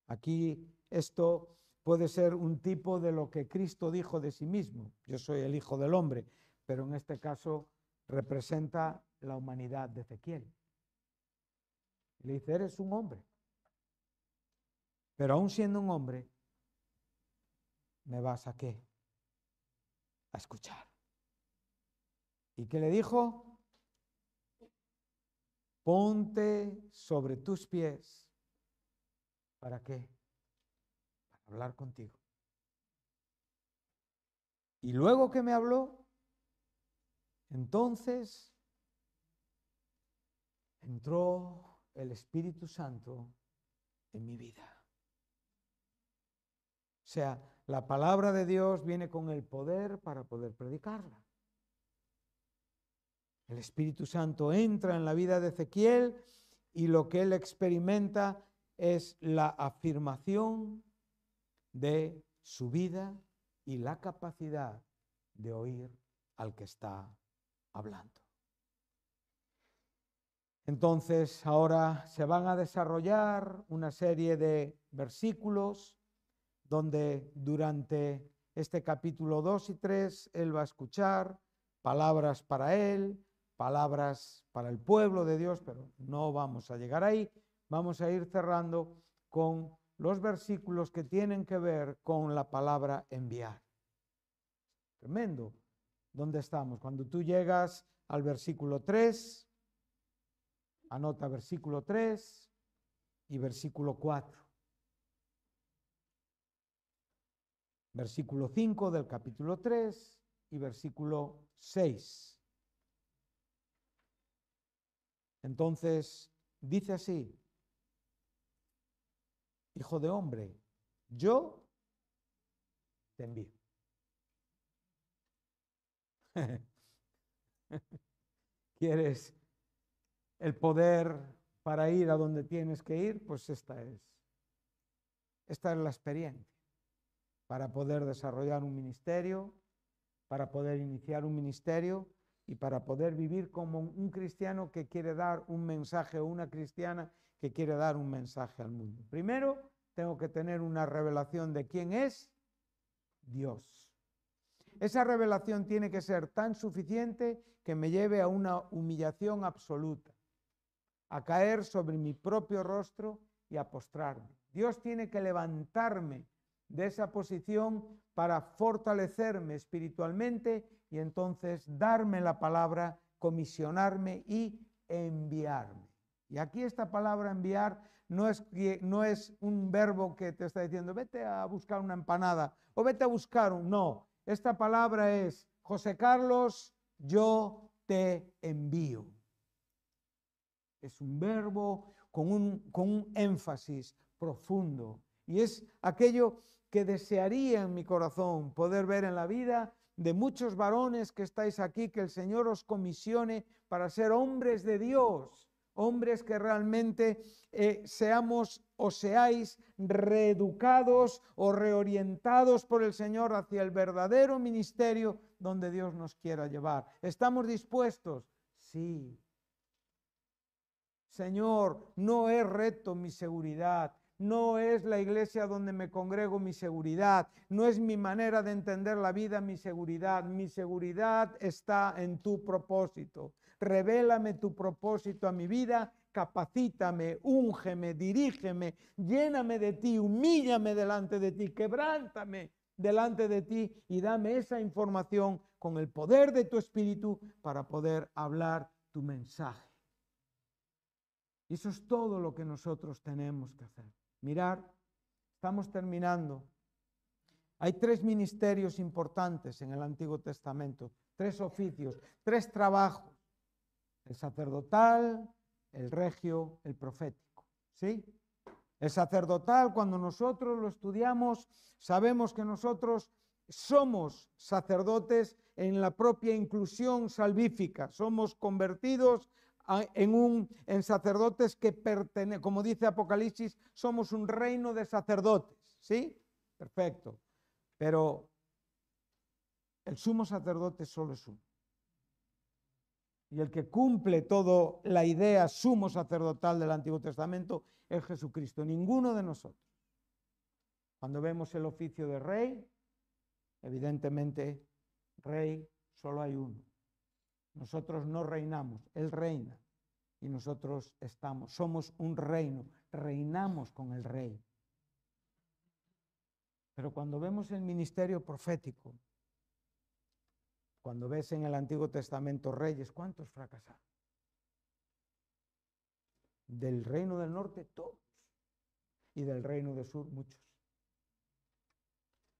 Aquí esto puede ser un tipo de lo que Cristo dijo de sí mismo. Yo soy el Hijo del Hombre, pero en este caso representa la humanidad de Ezequiel. Le dice, eres un hombre, pero aún siendo un hombre, ¿me vas a qué? A escuchar. ¿Y qué le dijo? Ponte sobre tus pies. ¿Para qué? Para hablar contigo. Y luego que me habló, entonces entró el Espíritu Santo en mi vida. O sea, la palabra de Dios viene con el poder para poder predicarla. El Espíritu Santo entra en la vida de Ezequiel y lo que él experimenta es la afirmación de su vida y la capacidad de oír al que está hablando. Entonces, ahora se van a desarrollar una serie de versículos donde durante este capítulo 2 y 3 él va a escuchar palabras para él, palabras para el pueblo de Dios, pero no vamos a llegar ahí. Vamos a ir cerrando con los versículos que tienen que ver con la palabra enviar. Tremendo. ¿Dónde estamos? Cuando tú llegas al versículo 3, anota versículo 3 y versículo 4. Versículo 5 del capítulo 3 y versículo 6. Entonces, dice así, hijo de hombre, yo te envío. ¿Quieres el poder para ir a donde tienes que ir? Pues esta es la experiencia para poder desarrollar un ministerio, para poder iniciar un ministerio y para poder vivir como un cristiano que quiere dar un mensaje o una cristiana que quiere dar un mensaje al mundo. Primero, tengo que tener una revelación de quién es Dios. Esa revelación tiene que ser tan suficiente que me lleve a una humillación absoluta, a caer sobre mi propio rostro y a postrarme. Dios tiene que levantarme de esa posición para fortalecerme espiritualmente y entonces darme la palabra, comisionarme y enviarme. Y aquí esta palabra enviar no es un verbo que te está diciendo vete a buscar una empanada o vete a buscar un... No, esta palabra es José Carlos, yo te envío. Es un verbo con un énfasis profundo y es aquello que desearía en mi corazón poder ver en la vida de muchos varones que estáis aquí, que el Señor os comisione para ser hombres de Dios, hombres que realmente seamos o seáis reeducados o reorientados por el Señor hacia el verdadero ministerio donde Dios nos quiera llevar. ¿Estamos dispuestos? Sí. Señor, no es reto mi seguridad, no es la iglesia donde me congrego mi seguridad, no es mi manera de entender la vida mi seguridad está en tu propósito. Revélame tu propósito a mi vida, capacítame, úngeme, dirígeme, lléname de ti, humíllame delante de ti, quebrántame delante de ti y dame esa información con el poder de tu Espíritu para poder hablar tu mensaje. Y eso es todo lo que nosotros tenemos que hacer. Mirar, estamos terminando. Hay 3 ministerios importantes en el Antiguo Testamento, 3 oficios, 3 trabajos. El sacerdotal, el regio, el profético. ¿Sí? El sacerdotal, cuando nosotros lo estudiamos, sabemos que nosotros somos sacerdotes en la propia inclusión salvífica. Somos convertidos en sacerdotes que pertenecen, como dice Apocalipsis, somos un reino de sacerdotes, ¿sí? Perfecto. Pero el sumo sacerdote solo es uno. Y el que cumple toda la idea sumo sacerdotal del Antiguo Testamento es Jesucristo, ninguno de nosotros. Cuando vemos el oficio de rey, evidentemente, rey solo hay uno. Nosotros no reinamos, Él reina. Y nosotros somos un reino, reinamos con el rey. Pero cuando vemos el ministerio profético, cuando ves en el Antiguo Testamento reyes, ¿cuántos fracasaron? Del reino del norte, todos. Y del reino del sur, muchos.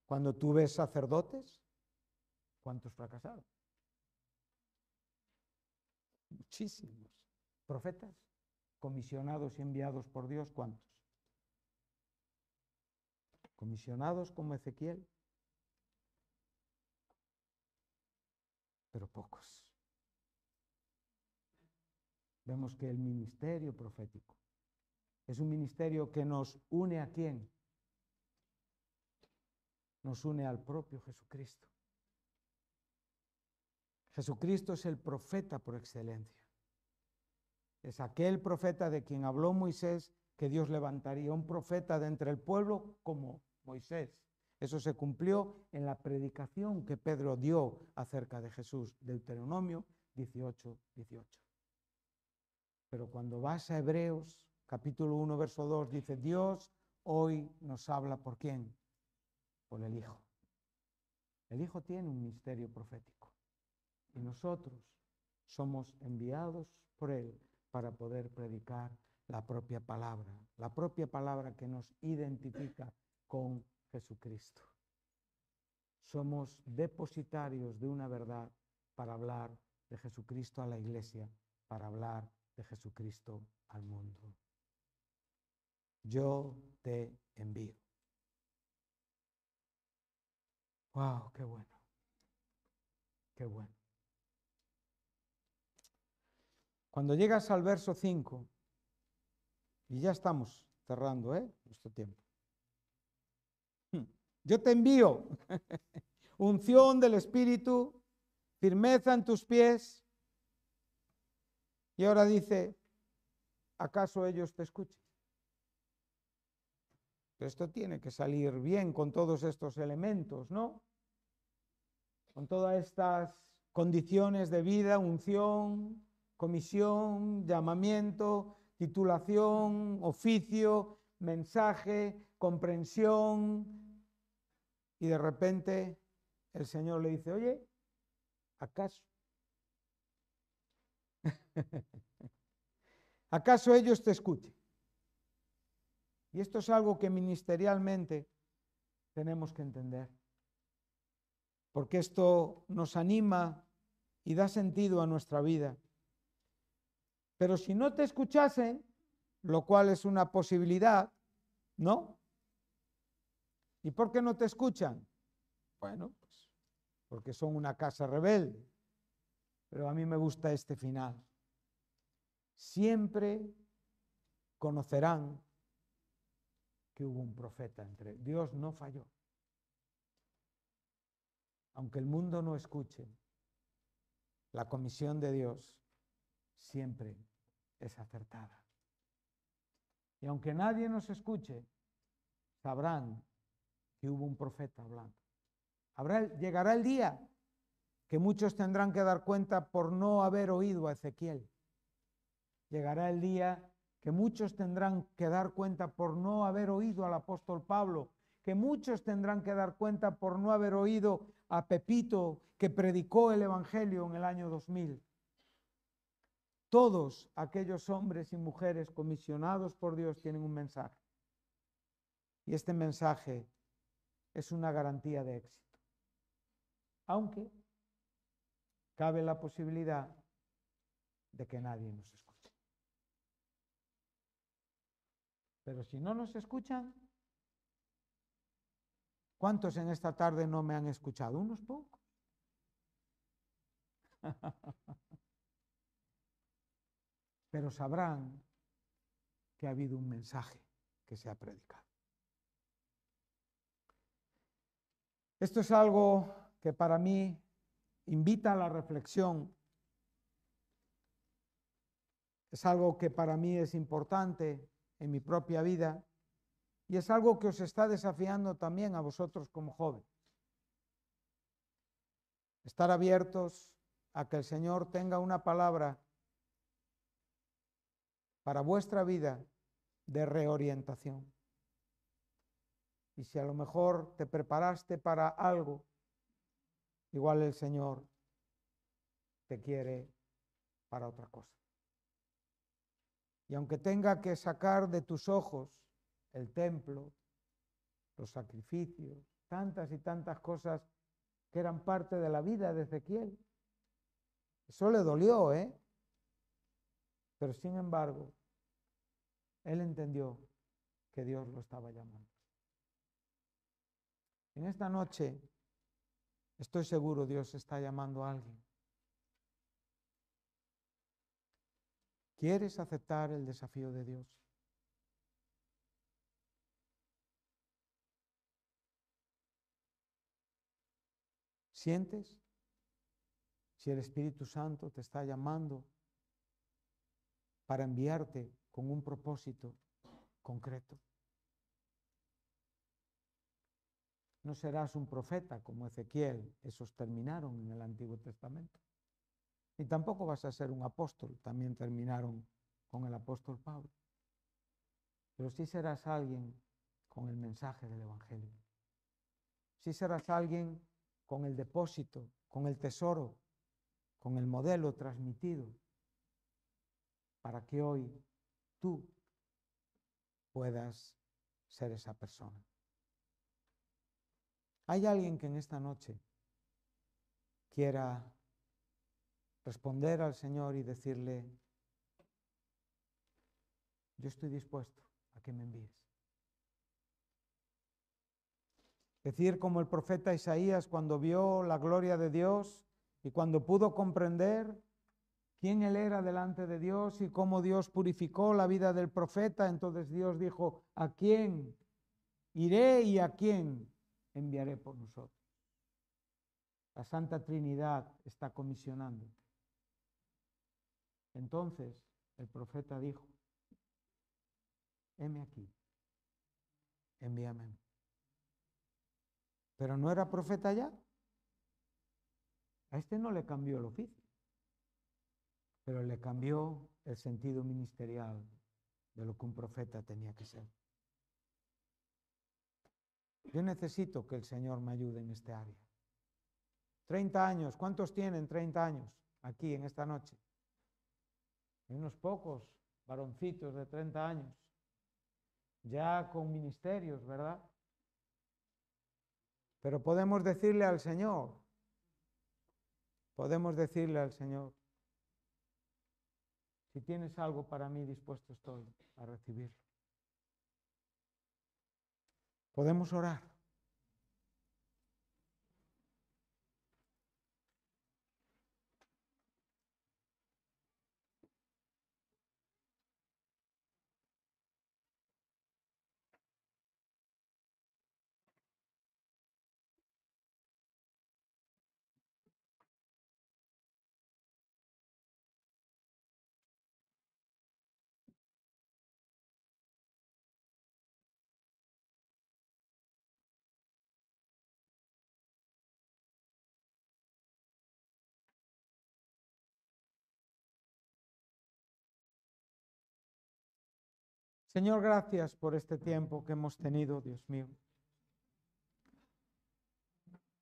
Cuando tú ves sacerdotes, ¿cuántos fracasaron? Muchísimos. Profetas, comisionados y enviados por Dios, ¿cuántos? Comisionados como Ezequiel, pero pocos. Vemos que el ministerio profético es un ministerio que nos une ¿a quién? Nos une al propio Jesucristo. Jesucristo es el profeta por excelencia. Es aquel profeta de quien habló Moisés, que Dios levantaría un profeta de entre el pueblo como Moisés. Eso se cumplió en la predicación que Pedro dio acerca de Jesús, Deuteronomio 18, 18. Pero cuando vas a Hebreos, capítulo 1, verso 2, dice, Dios hoy nos habla ¿por quién? Por el Hijo. El Hijo tiene un misterio profético y nosotros somos enviados por Él para poder predicar la propia palabra que nos identifica con Jesucristo. Somos depositarios de una verdad para hablar de Jesucristo a la iglesia, para hablar de Jesucristo al mundo. Yo te envío. ¡Wow! ¡Qué bueno! ¡Qué bueno! Cuando llegas al verso 5, y ya estamos cerrando, nuestro tiempo. Yo te envío unción del Espíritu, firmeza en tus pies. Y ahora dice, ¿acaso ellos te escuchan? Esto tiene que salir bien con todos estos elementos, ¿no? Con todas estas condiciones de vida, unción, comisión, llamamiento, titulación, oficio, mensaje, comprensión. Y de repente el Señor le dice, oye, ¿acaso? ¿Acaso ellos te escuchen? Y esto es algo que ministerialmente tenemos que entender, porque esto nos anima y da sentido a nuestra vida. Pero si no te escuchasen, lo cual es una posibilidad, ¿no? ¿Y por qué no te escuchan? Bueno, pues porque son una casa rebelde. Pero a mí me gusta este final. Siempre conocerán que hubo un profeta entre. Dios no falló. Aunque el mundo no escuche, la comisión de Dios siempre es acertada. Y aunque nadie nos escuche, sabrán que hubo un profeta hablando. Llegará el día que muchos tendrán que dar cuenta por no haber oído a Ezequiel. Llegará el día que muchos tendrán que dar cuenta por no haber oído al apóstol Pablo, que muchos tendrán que dar cuenta por no haber oído a Pepito, que predicó el Evangelio en el año 2000. Todos aquellos hombres y mujeres comisionados por Dios tienen un mensaje. Y este mensaje es una garantía de éxito. Aunque cabe la posibilidad de que nadie nos escuche. Pero si no nos escuchan, ¿cuántos en esta tarde no me han escuchado? Unos pocos. Pero sabrán que ha habido un mensaje que se ha predicado. Esto es algo que para mí invita a la reflexión. Es algo que para mí es importante en mi propia vida y es algo que os está desafiando también a vosotros como jóvenes. Estar abiertos a que el Señor tenga una palabra para vuestra vida de reorientación. Y si a lo mejor te preparaste para algo, igual el Señor te quiere para otra cosa. Y aunque tenga que sacar de tus ojos el templo, los sacrificios, tantas y tantas cosas que eran parte de la vida de Ezequiel, eso le dolió, ¿eh? Pero sin embargo, él entendió que Dios lo estaba llamando. En esta noche, estoy seguro Dios está llamando a alguien. ¿Quieres aceptar el desafío de Dios? ¿Sientes si el Espíritu Santo te está llamando para enviarte con un propósito concreto? No serás un profeta como Ezequiel, esos terminaron en el Antiguo Testamento. Y tampoco vas a ser un apóstol, también terminaron con el apóstol Pablo. Pero sí serás alguien con el mensaje del Evangelio. Sí serás alguien con el depósito, con el tesoro, con el modelo transmitido, para que hoy tú puedas ser esa persona. ¿Hay alguien que en esta noche quiera responder al Señor y decirle, yo estoy dispuesto a que me envíes? Decir como el profeta Isaías cuando vio la gloria de Dios y cuando pudo comprender quién él era delante de Dios y cómo Dios purificó la vida del profeta, entonces Dios dijo, ¿a quién iré y a quién enviaré por nosotros? La Santa Trinidad está comisionando. Entonces el profeta dijo, heme aquí, envíame a mí. Pero no era profeta ya. A este no le cambió el oficio, pero le cambió el sentido ministerial de lo que un profeta tenía que ser. Yo necesito que el Señor me ayude en este área. 30 años, ¿cuántos tienen 30 años aquí en esta noche? Hay unos pocos varoncitos de 30 años, ya con ministerios, ¿verdad? Pero podemos decirle al Señor, si tienes algo para mí, dispuesto estoy a recibirlo. Podemos orar. Señor, gracias por este tiempo que hemos tenido, Dios mío.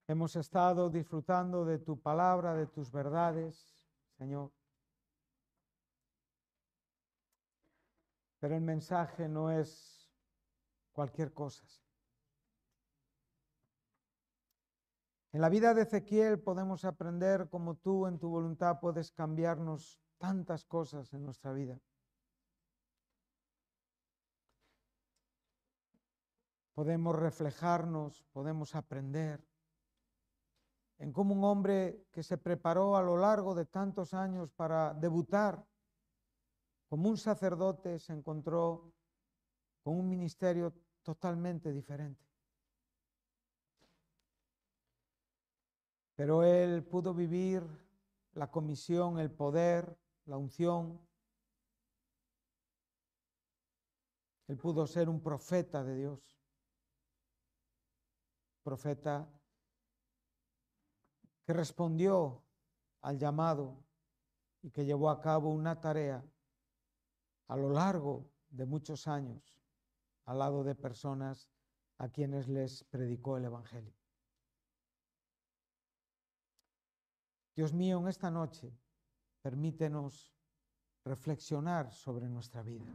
Hemos estado disfrutando de tu palabra, de tus verdades, Señor. Pero el mensaje no es cualquier cosa. En la vida de Ezequiel podemos aprender cómo tú en tu voluntad puedes cambiarnos tantas cosas en nuestra vida. Podemos reflejarnos, podemos aprender en cómo un hombre que se preparó a lo largo de tantos años para debutar como un sacerdote se encontró con un ministerio totalmente diferente. Pero él pudo vivir la comisión, el poder, la unción. Él pudo ser un profeta de Dios. Profeta que respondió al llamado y que llevó a cabo una tarea a lo largo de muchos años al lado de personas a quienes les predicó el Evangelio. Dios mío, en esta noche, permítenos reflexionar sobre nuestra vida.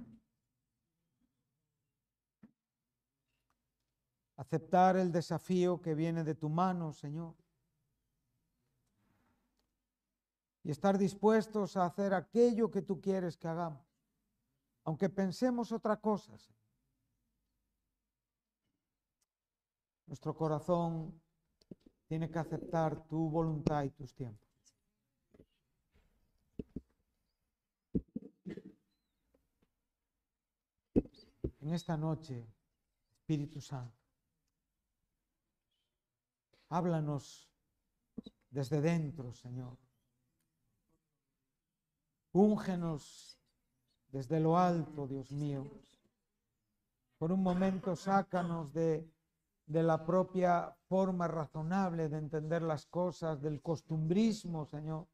Aceptar el desafío que viene de tu mano, Señor. Y estar dispuestos a hacer aquello que tú quieres que hagamos. Aunque pensemos otra cosa, Señor. Nuestro corazón tiene que aceptar tu voluntad y tus tiempos. En esta noche, Espíritu Santo, háblanos desde dentro, Señor. Úngenos desde lo alto, Dios mío. Por un momento, sácanos de la propia forma razonable de entender las cosas, del costumbrismo, Señor.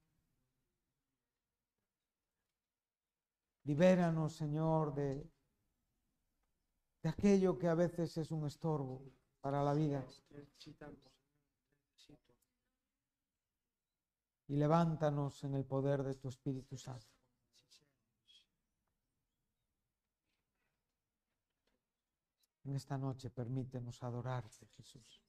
Libéranos, Señor, de aquello que a veces es un estorbo para la vida. Y levántanos en el poder de tu Espíritu Santo. En esta noche permítenos adorarte, Jesús.